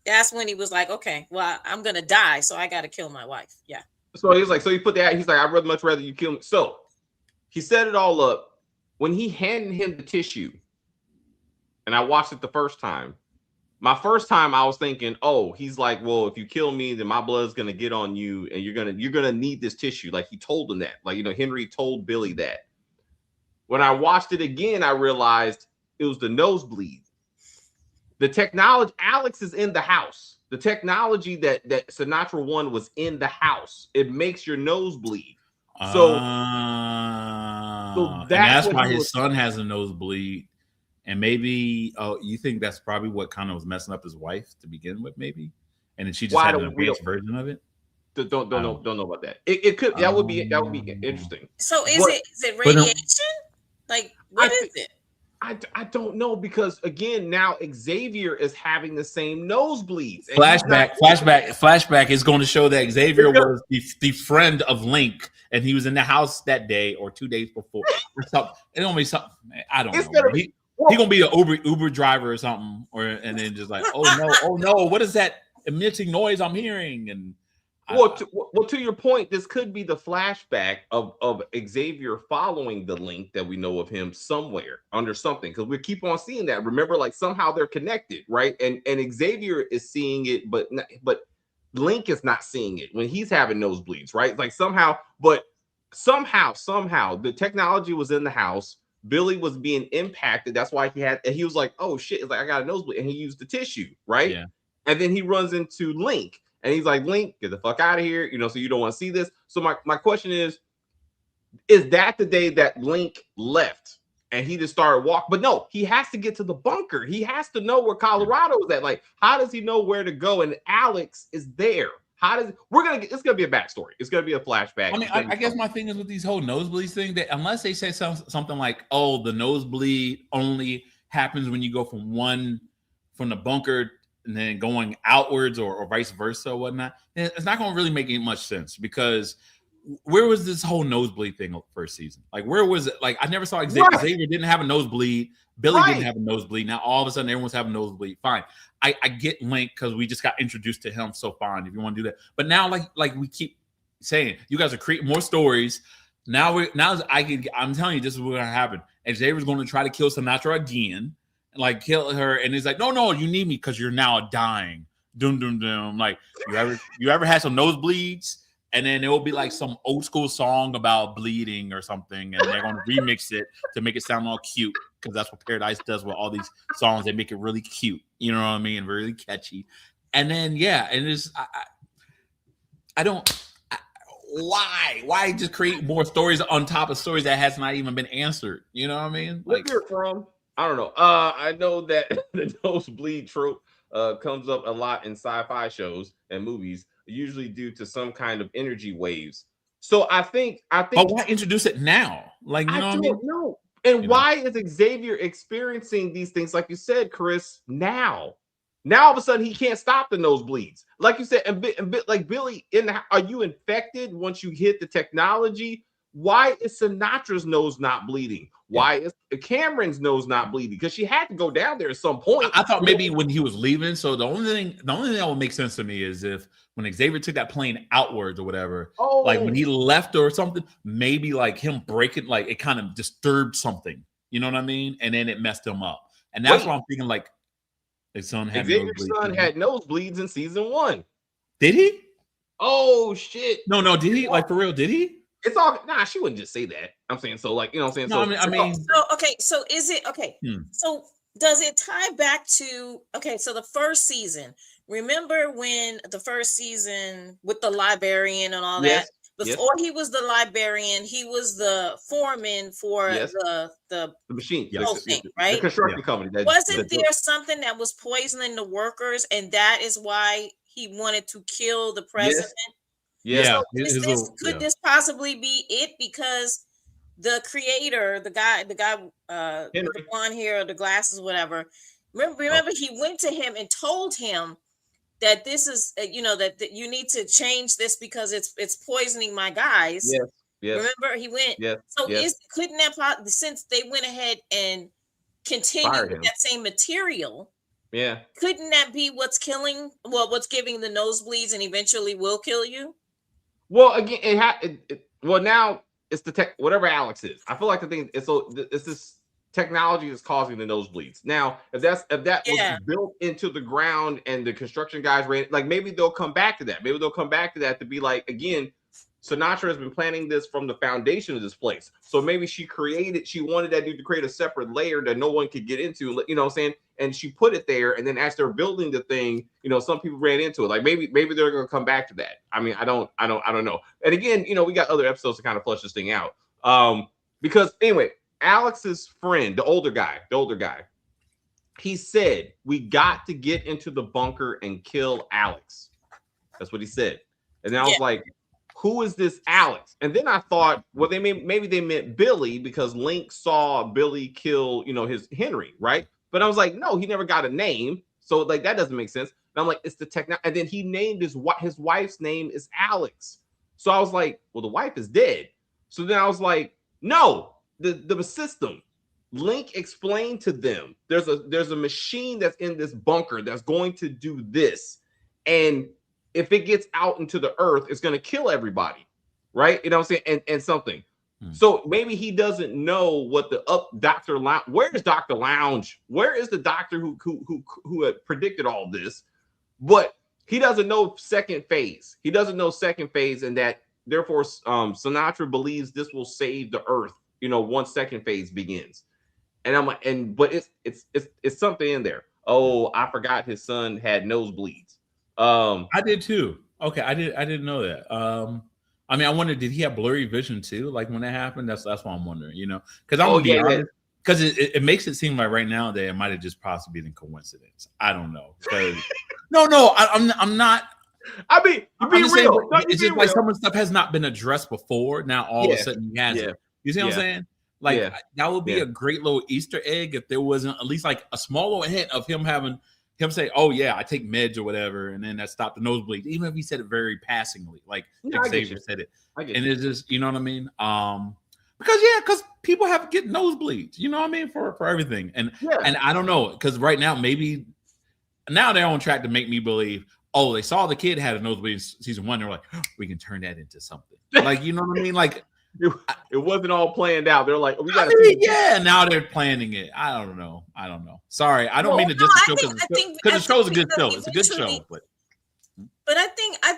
that's when he was like, "Okay, well, I'm going to die, so I got to kill my wife." Yeah. So he was like, he put that. He's like, I'd much rather you kill me. So he set it all up. When he handed him the tissue, and I watched it the first time. My first time, I was thinking, oh, he's like, well, if you kill me, then my blood's gonna get on you, and you're gonna need this tissue. Like he told him that. Like, Henry told Billy that. When I watched it again, I realized it was the nosebleed. The technology, Alex is in the house. The technology that Sinatra won was in the house. It makes your nose bleed. So that's why his son has a nosebleed. And maybe, you think that's probably what kind of was messing up his wife to begin with, maybe, and then she just had an advanced version of it. Don't know about that. It could that would be interesting. So is it radiation? Like what is it? I don't know because again now Xavier is having the same nosebleeds. Flashback is going to show that Xavier was the friend of Link, and he was in the house that day or 2 days before. Or something. It don't mean something. I don't know. He gonna be an Uber driver or something, and then just like, oh no, what is that emitting noise I'm hearing? And to your point, this could be the flashback of Xavier following the Link that we know of him somewhere under something, because we keep on seeing that. Remember, like somehow they're connected, right? And Xavier is seeing it, but Link is not seeing it when he's having nosebleeds, right? Like somehow the technology was in the house. Billy was being impacted. That's why he was like, oh shit, it's like I got a nosebleed, and he used the tissue, right? Yeah. And then he runs into Link. And he's like, Link, get the fuck out of here. So you don't want to see this. So my question is that the day that Link left and he just started walking? But no, he has to get to the bunker. He has to know where Colorado is at. Like, how does he know where to go? And Alex is there. It's gonna be a backstory. It's gonna be a flashback. I mean, I guess my thing is with these whole nosebleeds thing, that unless they say something like, oh, the nosebleed only happens when you go from the bunker and then going outwards or vice versa or whatnot, it's not going to really make any much sense, because where was this whole nosebleed thing first season? Like, where was it? Like, I never saw Xavier. Right. Xavier didn't have a nosebleed. Billy didn't have a nosebleed. Now all of a sudden everyone's having a nosebleed. Fine. I get Link because we just got introduced to him. So fine, if you want to do that. But now, like we keep saying, you guys are creating more stories. I'm telling you, this is what's going to happen. Xavier's going to try to kill Sinatra again. Like kill her, and he's like, no, you need me because you're now dying. Doom, doom, doom. Like, you ever had some nosebleeds? And then it will be like some old school song about bleeding or something, and they're going to remix it to make it sound all cute, because that's what Paradise does with all these songs. They make it really cute, you know what I mean, really catchy. And then and it's why just create more stories on top of stories that has not even been answered? You know what I mean? Like, where you're from? I don't know. I know that the nosebleed trope comes up a lot in sci-fi shows and movies, usually due to some kind of energy waves. So I think. But why introduce it now? Like, you know what I mean? No. And why is Xavier experiencing these things, like you said, Chris? Now all of a sudden he can't stop the nosebleeds, like you said, and like Billy. Are you infected once you hit the technology? Why is Sinatra's nose not bleeding? Why is Cameron's nose not bleeding? Because she had to go down there at some point. I thought maybe when he was leaving. So the only thing that would make sense to me is if when Xavier took that plane outwards or whatever, like when he left or something, maybe like him breaking, like it kind of disturbed something. You know what I mean? And then it messed him up. And that's why I'm thinking like his son had Xavier's son had nosebleeds in season 1. Did he? Oh shit! No, did he? Like for real? Did he? It's all she wouldn't just say that. I'm saying so, like, you know what I'm saying. No, so I mean, so is it okay? So does it tie back to, okay, so the first season, remember when the first season with the librarian and all that? Before he was the librarian, he was the foreman for the machine, whole thing, right? The construction company. Wasn't there something that was poisoning the workers, and that is why he wanted to kill the president? Yeah. So could this possibly be it? Because the creator, the guy with the blonde hair, the glasses, whatever. Remember, he went to him and told him that this is, that you need to change this because it's poisoning my guys. Yes. Remember, he went. Yes. So couldn't that, since they went ahead and continued with that same material? Yeah. Couldn't that be what's giving the nosebleeds and eventually will kill you? Well, again, now it's the tech, whatever Alex is. I feel like the thing is, so it's this technology is causing the nosebleeds. Now, if that was built into the ground and the construction guys ran, like maybe they'll come back to that. Maybe they'll come back to that to be like, again, Sinatra has been planning this from the foundation of this place. So maybe she wanted that dude to create a separate layer that no one could get into, you know what I'm saying? And she put it there. And then as they're building the thing, some people ran into it. Like maybe they're going to come back to that. I mean, I don't know. And again, we got other episodes to kind of flush this thing out. Because anyway, Alex's friend, the older guy, he said, we got to get into the bunker and kill Alex. That's what he said. And then I was like, who is this Alex? And then I thought, well, maybe they meant Billy because Link saw Billy kill, his Henry, right? But I was like, no, he never got a name. So like, that doesn't make sense. And I'm like, it's the technology. And then he named his wife's name is Alex. So I was like, well, the wife is dead. So then I was like, no, the system. Link explained to them, there's a machine that's in this bunker that's going to do this. And if it gets out into the earth, it's going to kill everybody, right? You know what I'm saying? And something. So maybe he doesn't know what Dr. Lounge. Where is Dr. Lounge? Where is the doctor who had predicted all this? But he doesn't know second phase. He doesn't know second phase, and that therefore Sinatra believes this will save the earth. Once second phase begins. And I'm like, but it's something in there. Oh, I forgot his son had nosebleeds. I did too. Okay, I didn't know that. I mean, I wondered, did he have blurry vision too? Like when that happened, that's what I'm wondering. Because I'm gonna be honest, because it makes it seem like right now that it might have just possibly been a coincidence. I don't know. No, I'm not. I mean, I'm just saying, it's just like some of the stuff has not been addressed before. Now all of a sudden he has it. You see what I'm saying? Like that would be a great little Easter egg if there wasn't at least like a small little hint of him say, oh yeah, I take meds or whatever, and then that stopped the nosebleed. Even if he said it very passingly, like Xavier said it, and it's just, you know what I mean? Because people have to get nosebleeds, you know what I mean, for everything, and I don't know, because right now maybe now they're on track to make me believe, oh, they saw the kid had a nosebleed in season 1, they're like, oh, we can turn that into something, like, you know what I mean, like. It wasn't all planned out. They're like, we got now they're planning it. I don't know. Sorry, I don't mean to diss the show because the show's a good show. It's a good show, but I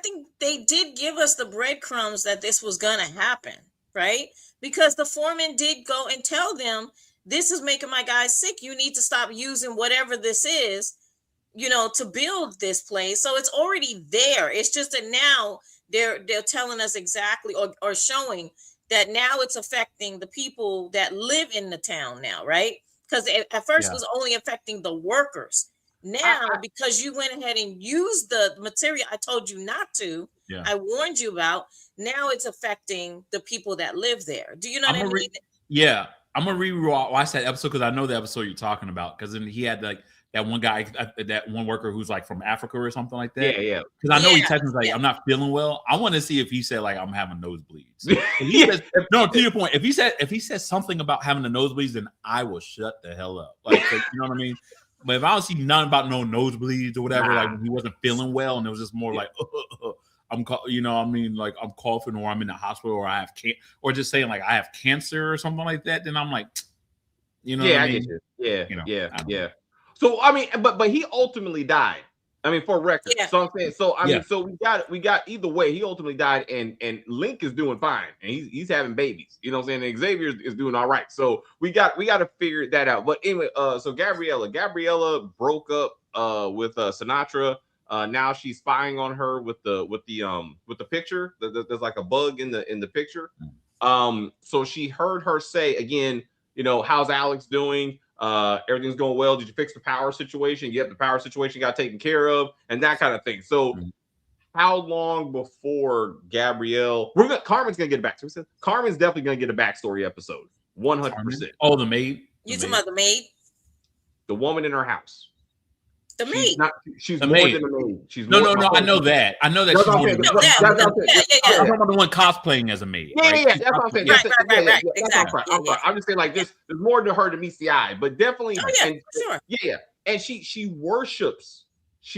think they did give us the breadcrumbs that this was gonna happen, right? Because the foreman did go and tell them, this is making my guys sick. You need to stop using whatever this is, to build this place. So it's already there. It's just that now they're telling us exactly or showing that now it's affecting the people that live in the town now, right? Because at first it was only affecting the workers. Now, because you went ahead and used the material I told you not to, I warned you about, now it's affecting the people that live there. Do you know what I mean? Yeah. I'm going to re-watch that episode because I know the episode you're talking about, because then he had like that one guy, that one worker who's like from Africa or something like that. Yeah. Because I know he texted like, I'm not feeling well. I want to see if he said like, I'm having nosebleeds. Says, no, to your point, if he said something about having the nosebleeds, then I will shut the hell up. Like, you know what I mean? But if I don't see nothing about no nosebleeds or whatever, like when he wasn't feeling well, and it was just more like, I'm coughing, or I'm in the hospital, or I have or just saying like I have cancer or something like that, then I'm like, you know, what I mean? get you. Yeah. So I mean, but he ultimately died. I mean, for record. Yeah. So I'm saying, so I Yeah. mean, so we got either way. He ultimately died, and Link is doing fine, and he's having babies. You know what I'm saying? And Xavier is doing all right. So we got to figure that out. But anyway, so Gabriella broke up with Sinatra. Now she's spying on her with the picture. There's like a bug in the picture. So she heard her say again, you know, how's Alex doing? Everything's going well. Did you fix the power situation? Yep, the power situation got taken care of, and that kind of thing. So how long before Carmen's gonna get a back? So we said Carmen's definitely gonna get a backstory episode. 100%. Oh, the maid. You talking about the maid? The woman in her house. The maid. She's The more maid. than a maid. She's No. more, I know that. I know that No, she's no, more okay, than no, that. that's what I'm saying. Yeah. I'm talking about the one cosplaying as a maid. Yeah, right? that's what I'm saying. Right, That's right, exactly. I'm just saying, like, there's more to her than meets the eye, but definitely, Oh, yeah, and, for sure. yeah, and she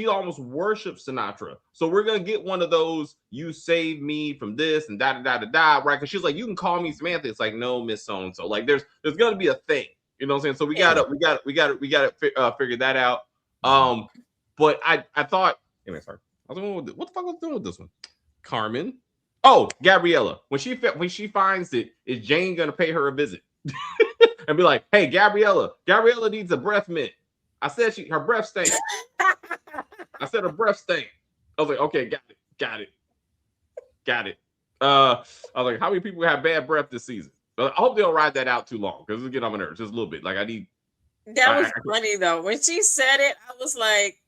almost worships Sinatra. So we're gonna get one of those, you saved me from this and da, right? Because she's like, you can call me Samantha. It's like, no, Miss So and So. Like, there's gonna be a thing. You know what I'm saying? So we gotta figure that out. But I thought, anyway, sorry. I was like, what the fuck was I doing with this one? Carmen. Oh, Gabriella. When she finds it, is Jane gonna pay her a visit and be like, hey, Gabriella needs a breath mint. I said her breath stank. I said her breath stank. I was like, okay, got it. I was like, how many people have bad breath this season? But I hope they don't ride that out too long because it'll get on my nerves just a little bit. Like That was funny though. When she said it, I was like,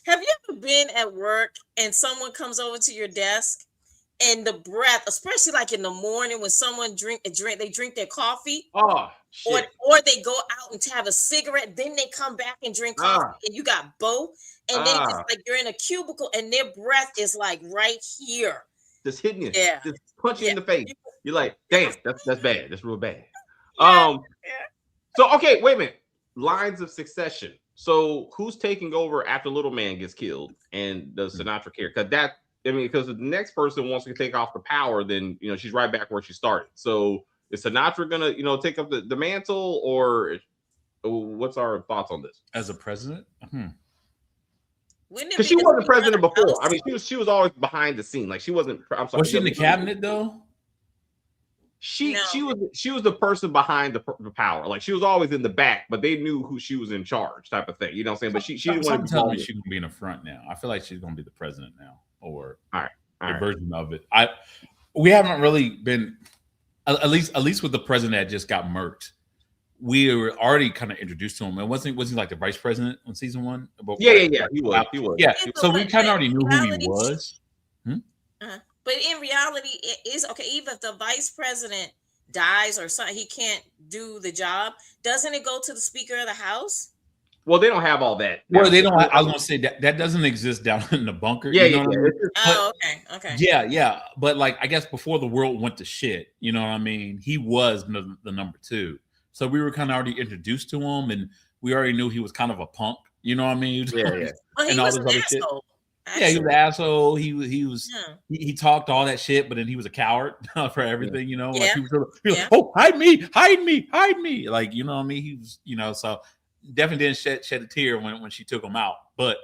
have you ever been at work and someone comes over to your desk and the breath, especially like in the morning when someone drink their coffee, oh shit. or they go out and have a cigarette, then they come back and drink coffee, and you got both, and then just like you're in a cubicle and their breath is like right here, just hitting you, yeah, just punch you in the face. You're like, damn, that's bad. That's real bad. Yeah. So okay, wait a minute. Lines of succession. So who's taking over after Little Man gets killed and does Sinatra care? Because the next person wants to take off the power, then you know she's right back where she started. So is Sinatra gonna take up the mantle, or what's our thoughts on this? As a president? Because she wasn't president before. I mean, she was always behind the scene. Like she wasn't. I'm sorry. Was she in the cabinet though? She was the person behind the power. Like she was always in the back, but they knew who she was in charge, type of thing. You know what I'm saying? But she didn't want to tell me she's gonna be in the front now. I feel like she's gonna be the president now, or a version of it. We haven't really been at least with the president that just got murked. We were already kind of introduced to him. And wasn't he like the vice president on season 1? Yeah. He was. Yeah. So we kind of already knew who he was. But in reality, it is okay. Even if the vice president dies or something, he can't do the job. Doesn't it go to the Speaker of the House? Well, they don't have all that. Well, they don't. I was gonna say that doesn't exist down in the bunker. Yeah, you know what I mean? Okay. Yeah. But like, I guess before the world went to shit, you know what I mean? He was the number 2. So we were kind of already introduced to him, and we already knew he was kind of a punk. You know what I mean? Yeah. Well, he was an asshole. Yeah, he was an asshole. He talked all that shit, but then he was a coward for everything, you know. Like he was like, oh, hide me. Like, you know what I mean? He was, so definitely didn't shed a tear when she took him out. But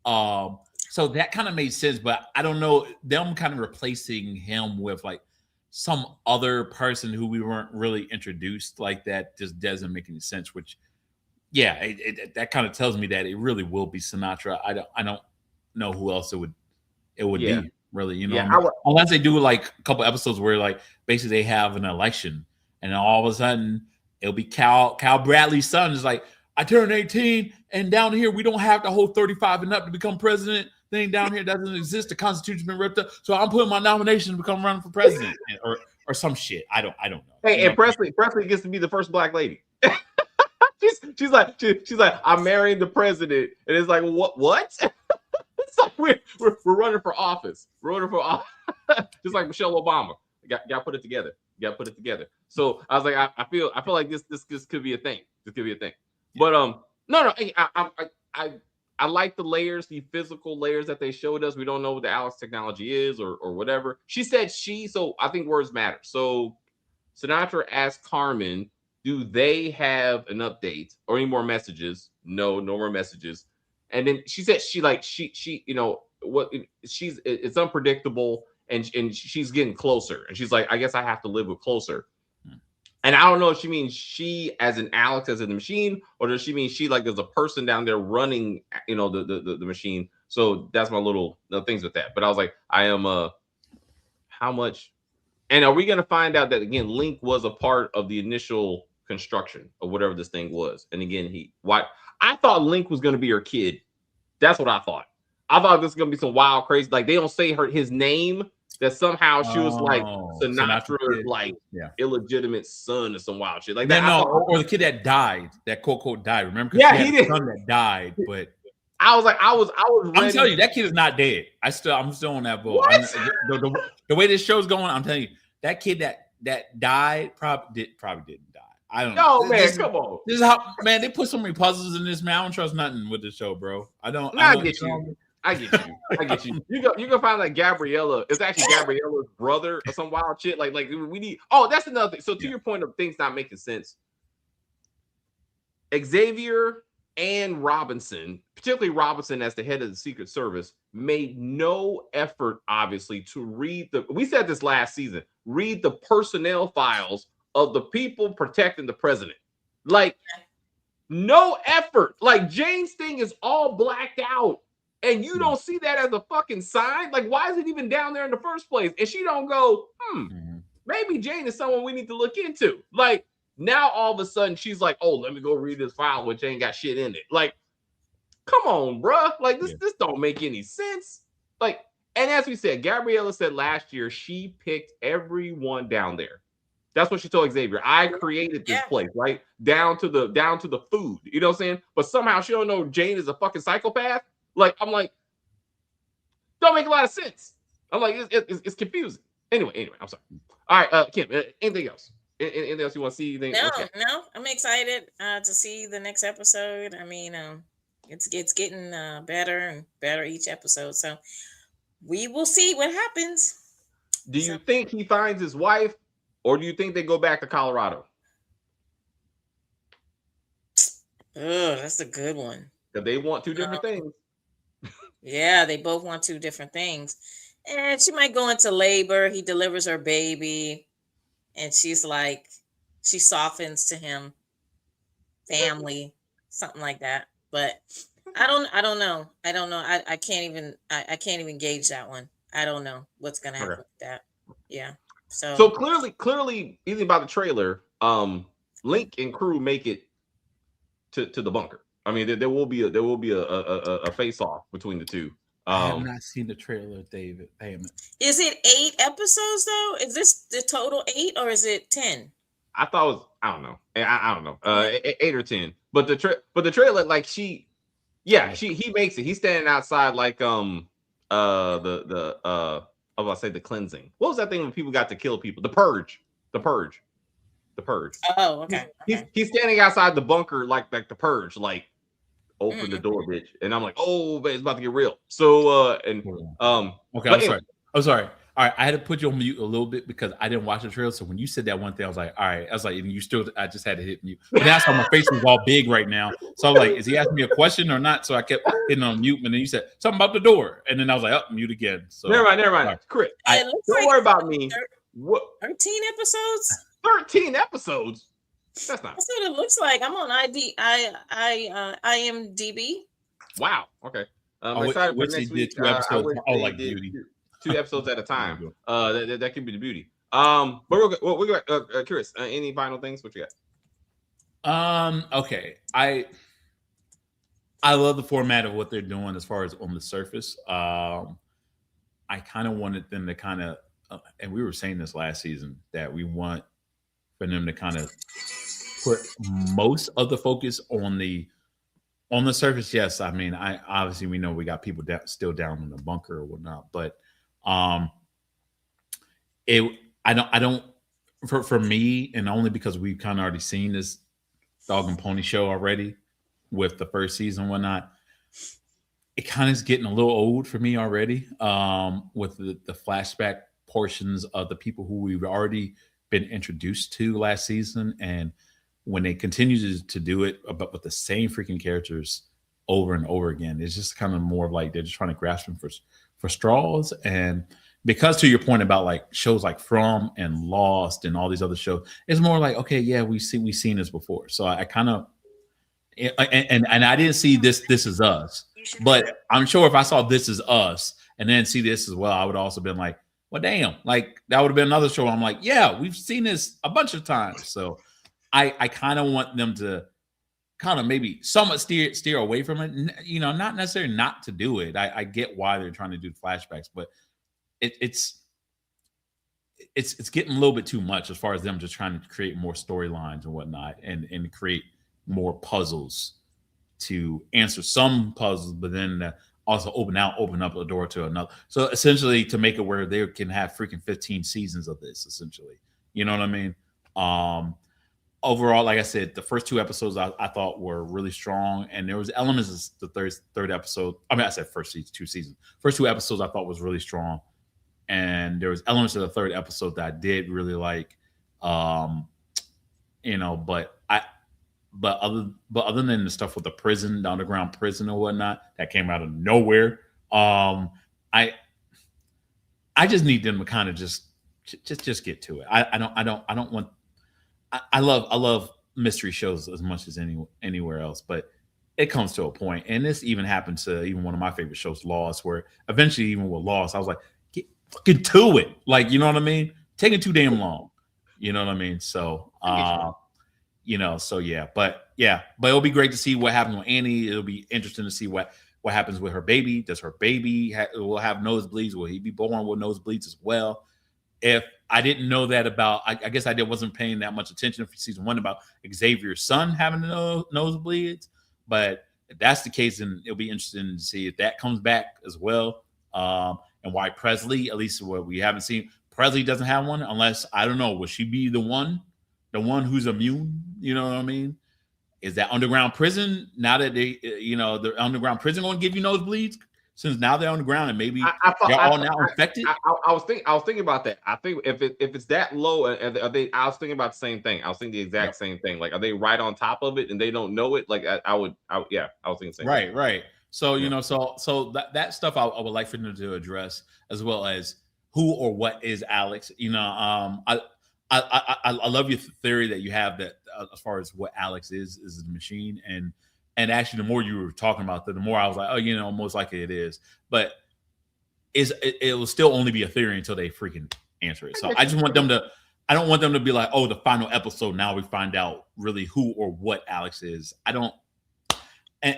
so that kind of made sense. But I don't know, them kind of replacing him with like some other person who we weren't really introduced like that just doesn't make any sense. Which, yeah, that kind of tells me that it really will be Sinatra. I don't know who else it would be, really, you know. Unless they do like a couple episodes where like basically they have an election and then all of a sudden it'll be Cal Bradley's son is like, I turned 18 and down here we don't have to hold 35 and up to become president. Thing down here doesn't exist. The Constitution's been ripped up, so I'm putting my nomination to become running for president or some shit. I don't know. Hey, and Presley gets to be the first black lady. she's like I'm marrying the president, and it's like what? It's like we're running for office. Just like Michelle Obama. Got to put it together. So I was like, I feel like this could be a thing. This could be a thing. But no. I like the layers, the physical layers that they showed us. We don't know what the Alex technology is or whatever. She said so I think words matter. So Sinatra asked Carmen, do they have an update or any more messages? No more messages. And then she said she you know what it's unpredictable and she's getting closer. And she's like, I guess I have to live with closer. And I don't know if she means she as in Alex as in the machine, or does she mean she like there's a person down there running, you know, the machine. So that's my little things with that. But I was like, I am how much? And are we gonna find out that again, Link was a part of the initial construction of whatever this thing was? And again, I thought Link was gonna be her kid. That's what I thought. I thought this was gonna be some wild, crazy. Like they don't say his name. That somehow she was like Sinatra's like illegitimate son or some wild shit like that. No, or the kid that died, that quote died. Remember? Yeah, he did. Son that died, but I was like, I was ready. I'm telling you, that kid is not dead. I'm still on that boat. The way this show's going, I'm telling you, that kid that died probably didn't die. I don't know. No, man, come on. This is how, man, they put so many puzzles in this, man. I don't trust nothing with the show, bro. I get you. I get you. You go find like Gabriella. It's actually Gabriella's brother or some wild shit. Like we need. Oh, that's another thing. So to your point of things not making sense, Xavier and Robinson, particularly Robinson as the head of the Secret Service, made no effort, obviously, to read we said this last season, read the personnel files of the people protecting the president. Like, no effort. Like, Jane's thing is all blacked out. And you don't see that as a fucking sign? Like, why is it even down there in the first place? And she don't go, maybe Jane is someone we need to look into. Like, now all of a sudden she's like, oh, let me go read this file which ain't got shit in it. Like, come on, bruh. Like, this don't make any sense. Like, and as we said, Gabriella said last year she picked everyone down there. That's what she told Xavier. I created this place, right? Down to the food. You know what I'm saying? But somehow she don't know Jane is a fucking psychopath. Like, I'm like, don't make a lot of sense. I'm like, it's confusing. Anyway, I'm sorry. All right, Kim, anything else? Anything else you want to see? No, I'm excited to see the next episode. I mean, it's getting better and better each episode. So we will see what happens. Do you think he finds his wife, or do you think they go back to Colorado? Oh, that's a good one. Because they want two different things. Yeah, they both want two different things. And she might go into labor. He delivers her baby. And she's like, she softens to him. Family, something like that. But I don't know. I don't know. I can't even gauge that one. I don't know what's gonna happen with that. Yeah. So clearly, even by the trailer, Link and crew make it to the bunker. I mean, there will be a face off between the two. I have not seen the trailer, David. Damn it. Is it 8 episodes though? Is this the total 8 or is it 10? I thought it was, I don't know. I don't know. 8 or 10. But the trailer, like he makes it. He's standing outside like I was about to say the cleansing. What was that thing when people got to kill people? The purge. Oh, okay. He's standing outside the bunker like the purge, like open the door, bitch. And I'm like, oh, man, it's about to get real. So okay, I'm sorry. All right, I had to put you on mute a little bit because I didn't watch the trailer. So when you said that one thing, I was like, all right. I was like, and you still, I just had to hit mute. And that's why my face was all big right now. So I was like, is he asking me a question or not? So I kept hitting on mute. And then you said something about the door. And then I was like, oh, mute again. So never mind. Right. Chris, don't worry about me. What? 13 episodes? 13 episodes? That's not. That's what it looks like. I'm on IMDb. Wow. Okay. I'm excited for next week. 2 episodes. Like beauty. 2 episodes at a time. That could be the beauty. But we're good. Curious. Any final things? What you got? Okay. I love the format of what they're doing as far as on the surface. I kind of wanted them to kind of, and we were saying this last season, that we want for them to kind of put most of the focus on the surface. Yes, I mean, obviously we know we got people still down in the bunker or whatnot, but I don't for me, and only because we've kind of already seen this dog and pony show already with the first season and whatnot, it kind of is getting a little old for me already, with the flashback portions of the people who we've already been introduced to last season. And when they continue to do it, but with the same freaking characters over and over again. It's just kind of more of like they're just trying to grasp them for straws. And because to your point about like shows like From and Lost and all these other shows, it's more like, okay, yeah, we've seen this before. So I kind of and I didn't see This Is Us, but I'm sure if I saw This Is Us and then see this as well, I would also been like, well, damn, like that would have been another show. I'm like, yeah, we've seen this a bunch of times. So I kind of want them to kind of maybe somewhat steer away from it. You know, not necessarily not to do it. I get why they're trying to do flashbacks, but it's getting a little bit too much as far as them just trying to create more storylines and whatnot, and create more puzzles to answer some puzzles, but then also open up a door to another. So essentially, to make it where they can have freaking 15 seasons of this, essentially, you know what I mean? Overall, like I said, the first 2 episodes I thought were really strong, and there was elements of the third episode. I mean, I said first 2 seasons. First 2 episodes I thought was really strong, and there was elements of the third episode that I did really like. You know, but other than the stuff with the prison, the underground prison or whatnot, that came out of nowhere. I just need them to kind of just get to it. I don't want. I love mystery shows as much as anywhere else, but it comes to a point, and this even happened to even one of my favorite shows, Lost, where eventually, even with Lost, I was like, get fucking to it, like, you know what I mean? Taking too damn long, you know what I mean? So, you know, so yeah, but it'll be great to see what happens with Annie. It'll be interesting to see what happens with her baby. Does her baby will have nosebleeds? Will he be born with nosebleeds as well? If I didn't know that about, I guess I wasn't paying that much attention for season 1 about Xavier's son having nosebleeds. But if that's the case, then it'll be interesting to see if that comes back as well. And why Presley, at least what we haven't seen, Presley doesn't have one, unless, I don't know, will she be the one who's immune? You know what I mean? Is that underground prison, now that they, you know, the underground prison going to give you nosebleeds? Since now they're on the ground and maybe they're all now infected. I was thinking about that. I think if it's that low, I was thinking about the same thing. I was thinking the exact same thing. Like, are they right on top of it and they don't know it? Like, I was thinking the same thing. Right. So you know, so that stuff I would like for them to address, as well as who or what is Alex. You know, I love your theory that you have that as far as what Alex is the machine. And actually, the more you were talking about that, the more I was like, oh, you know, most likely it is. But it will still only be a theory until they freaking answer it. So I just want them to, I don't want them to be like, oh, the final episode, now we find out really who or what Alex is. I don't,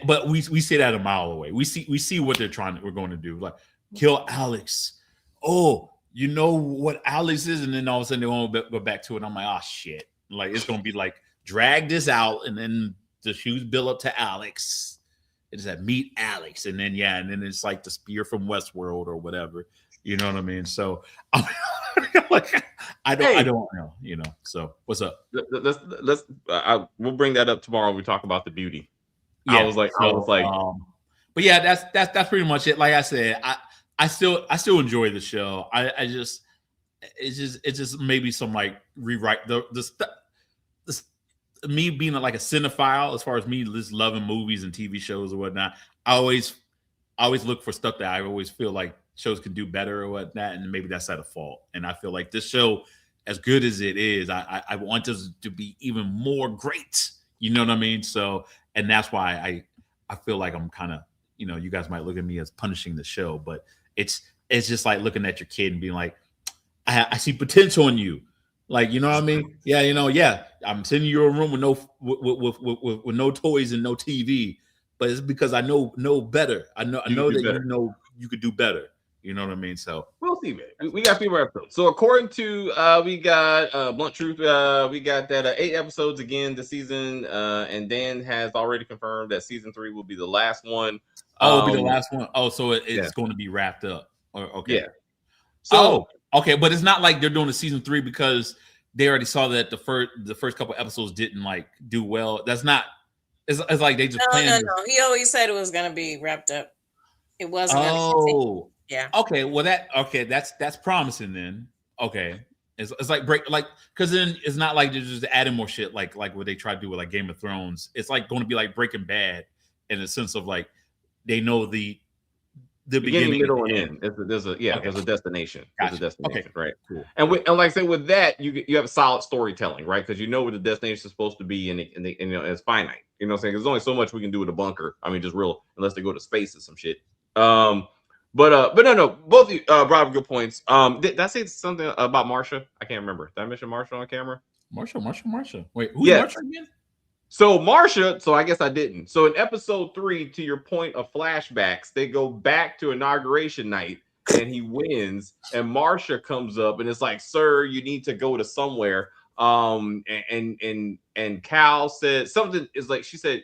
but we see that a mile away. We see what we're going to do. Like, kill Alex. Oh, you know what Alex is? And then all of a sudden they won't go back to it. I'm like, oh, shit. Like, it's going to be like, drag this out, and then the shoes build up to Alex. It's that meet Alex, and then it's like the spear from Westworld or whatever. You know what I mean? So like, I don't know. You know. So what's up? We'll bring that up tomorrow when we talk about the beauty. Yeah, I was like, but yeah, that's pretty much it. Like I said, I still enjoy the show. It's just maybe some like rewrite me being like a cinephile, as far as me just loving movies and TV shows or whatnot. I always look for stuff that I always feel like shows can do better or whatnot, and maybe that's at a fault. And I feel like this show, as good as it is, I want this to be even more great. You know what I mean? So, and that's why I feel like I'm kind of, you know, you guys might look at me as punishing the show, but it's just like looking at your kid and being like, I see potential in you. Like, you know what I mean? Yeah, you know, yeah. I'm sending you a room with no toys and no TV, but it's because I know better. I know that you know you could do better. You know what I mean? So we'll see, man. We got 3 more episodes. So according to we got Blunt Truth, we got that 8 episodes again this season, and Dan has already confirmed that season 3 will be the last one. It'll be the last one. Oh, so it's going to be wrapped up. Okay. Yeah. So okay, but it's not like they're doing a season 3 because they already saw that the first couple episodes didn't like do well. That's not. It's like they just planned. No. He always said it was going to be wrapped up. It wasn't. Yeah. Okay. Well, that's promising then. Okay. It's like because then it's not like they're just adding more shit like what they try to do with like Game of Thrones. It's like going to be like Breaking Bad, in the sense of like they know the beginning, middle, and end. end. There's a destination. Gotcha. There's a destination, Okay. right? Cool. And like I say, with that, you have solid storytelling, right? Because you know where the destination is supposed to be, and you know it's finite. You know what I'm saying? There's only so much we can do with a bunker. I mean, just real, unless they go to space or some shit. But no, both of you brought up good points. Did I say something about Marsha? I can't remember. Did I mention Marsha on camera? Marsha. Wait, who's Yes. Marsha again? So Marsha, so I guess I didn't. So in episode 3, to your point of flashbacks, they go back to inauguration night and he wins, and Marsha comes up and it's like, "Sir, you need to go to somewhere." And Cal said something is like, she said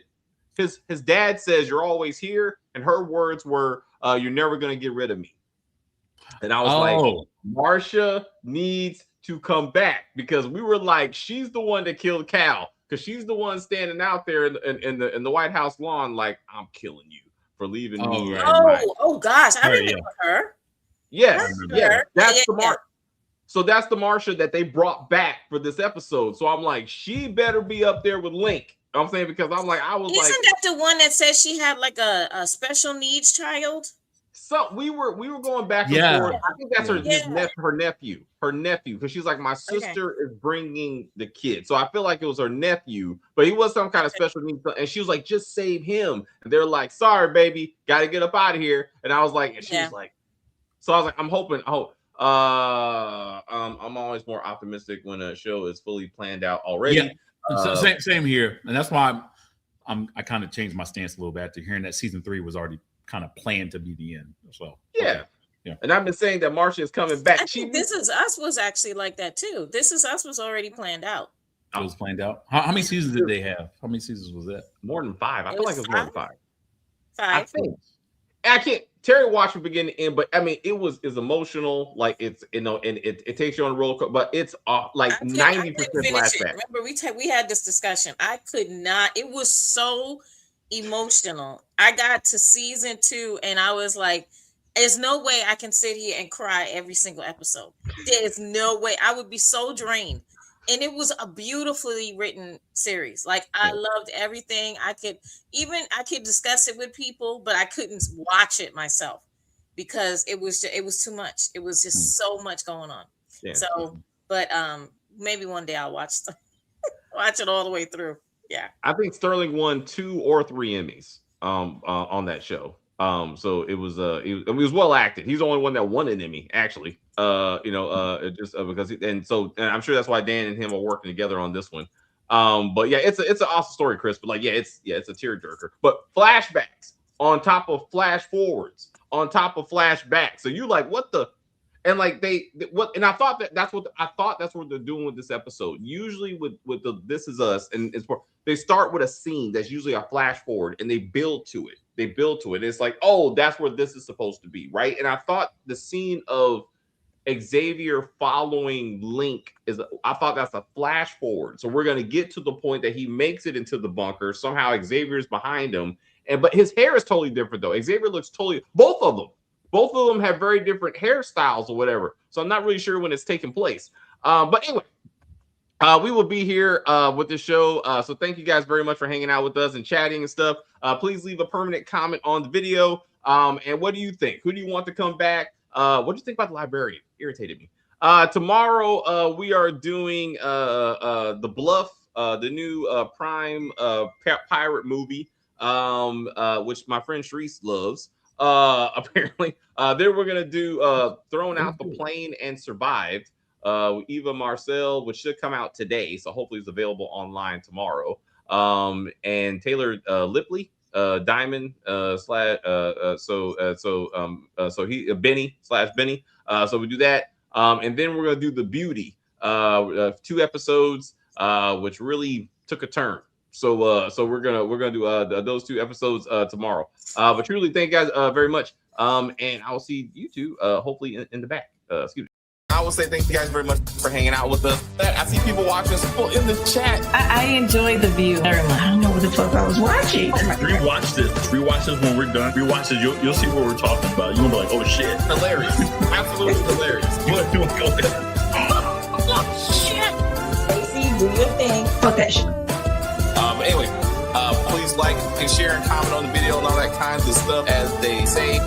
his dad says, "You're always here," and her words were, "You're never gonna get rid of me." And I was like, Marsha needs to come back, because we were like, she's the one that killed Cal. Because she's the one standing out there in the White House lawn, like, "I'm killing you for leaving me." Oh gosh, I remember her. Yes, that's the Yeah. So that's the Marsha that they brought back for this episode. So I'm like, she better be up there with Link. You know what I'm saying, because I'm like, Isn't that the one that says she had like a special needs child? So we were going back and forth. I think that's her nephew, because she's like, "My sister is bringing the kid." So I feel like it was her nephew, but he was some kind of special needs, and she was like, "Just save him." And they're like, "Sorry, baby, got to get up out of here." And I was like, and she was like, so I was like, I'm hoping. I'm always more optimistic when a show is fully planned out already. Yeah, same here, and that's why I kind of changed my stance a little bit after hearing that season 3 was already kind of planned to be the end. So yeah. And I've been saying that Marsha is coming back. This Is Us was actually like that too. This Is Us was already planned out. It was planned out. How many seasons did they have? How many seasons was that? More than 5. I feel like it was more than 5. 5. I think. I can't. Terry watched from beginning to end, but I mean, it's emotional. Like, it's, you know, and it takes you on a roller coaster, but it's like 90% flashback. Remember, we had this discussion. I could not. It was so emotional. I got to season 2 and I was like, there's no way I can sit here and cry every single episode. There's no way. I would be so drained. And it was a beautifully written series. Like, I loved everything. I could discuss it with people, but I couldn't watch it myself because it was too much. It was just so much going on. Yeah. So, but maybe one day I'll watch it all the way through. Yeah. I think Sterling won 2 or 3 Emmys on that show. So it was well acted. He's the only one that won an Emmy, actually. Because I'm sure that's why Dan and him are working together on this one. But yeah, it's an awesome story, Chris. But like, it's a tearjerker. But flashbacks on top of flash forwards on top of flashbacks. So you like, what the? And like and I thought that's what they're doing with this episode. Usually with the This Is Us, and they start with a scene that's usually a flash forward, and they build to it. It's like, oh, that's where this is supposed to be, right? And I thought the scene of Xavier following Link I thought that's a flash forward. So we're gonna get to the point that he makes it into the bunker. Somehow Xavier's behind him, but his hair is totally different though. Xavier looks totally. Both of them have very different hairstyles or whatever. So I'm not really sure when it's taking place. But anyway, we will be here with the show. So thank you guys very much for hanging out with us and chatting and stuff. Please leave a permanent comment on the video. And what do you think? Who do you want to come back? What do you think about the librarian? Irritated me. Tomorrow we are doing The Bluff, the new Prime pirate movie, which my friend Sharice loves. Apparently, then we're gonna do Thrown Out the Plane and Survived, Eva Marcel, which should come out today, so hopefully it's available online tomorrow. And Taylor Lipley, Diamond Benny. So we do that, and then we're gonna do The Beauty, 2 episodes, which really took a turn. So we're gonna do those 2 episodes tomorrow. But truly, thank you guys very much. And I'll see you two hopefully in the back. Excuse me. I will say thank you guys very much for hanging out with us. I see people watching, people in the chat. I enjoy The View very much. I don't know what the fuck I was watching. Rewatch this when we're done. Rewatch this. You'll see what we're talking about. You'll be like, oh shit, hilarious, absolutely hilarious. You want to go there? Oh shit! Stacey, do your thing. Fuck that shit. Anyway, please like, and share and comment on the video and all that kinds of stuff. As they say,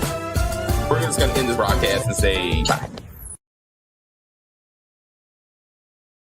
we're just going to end this broadcast and say bye.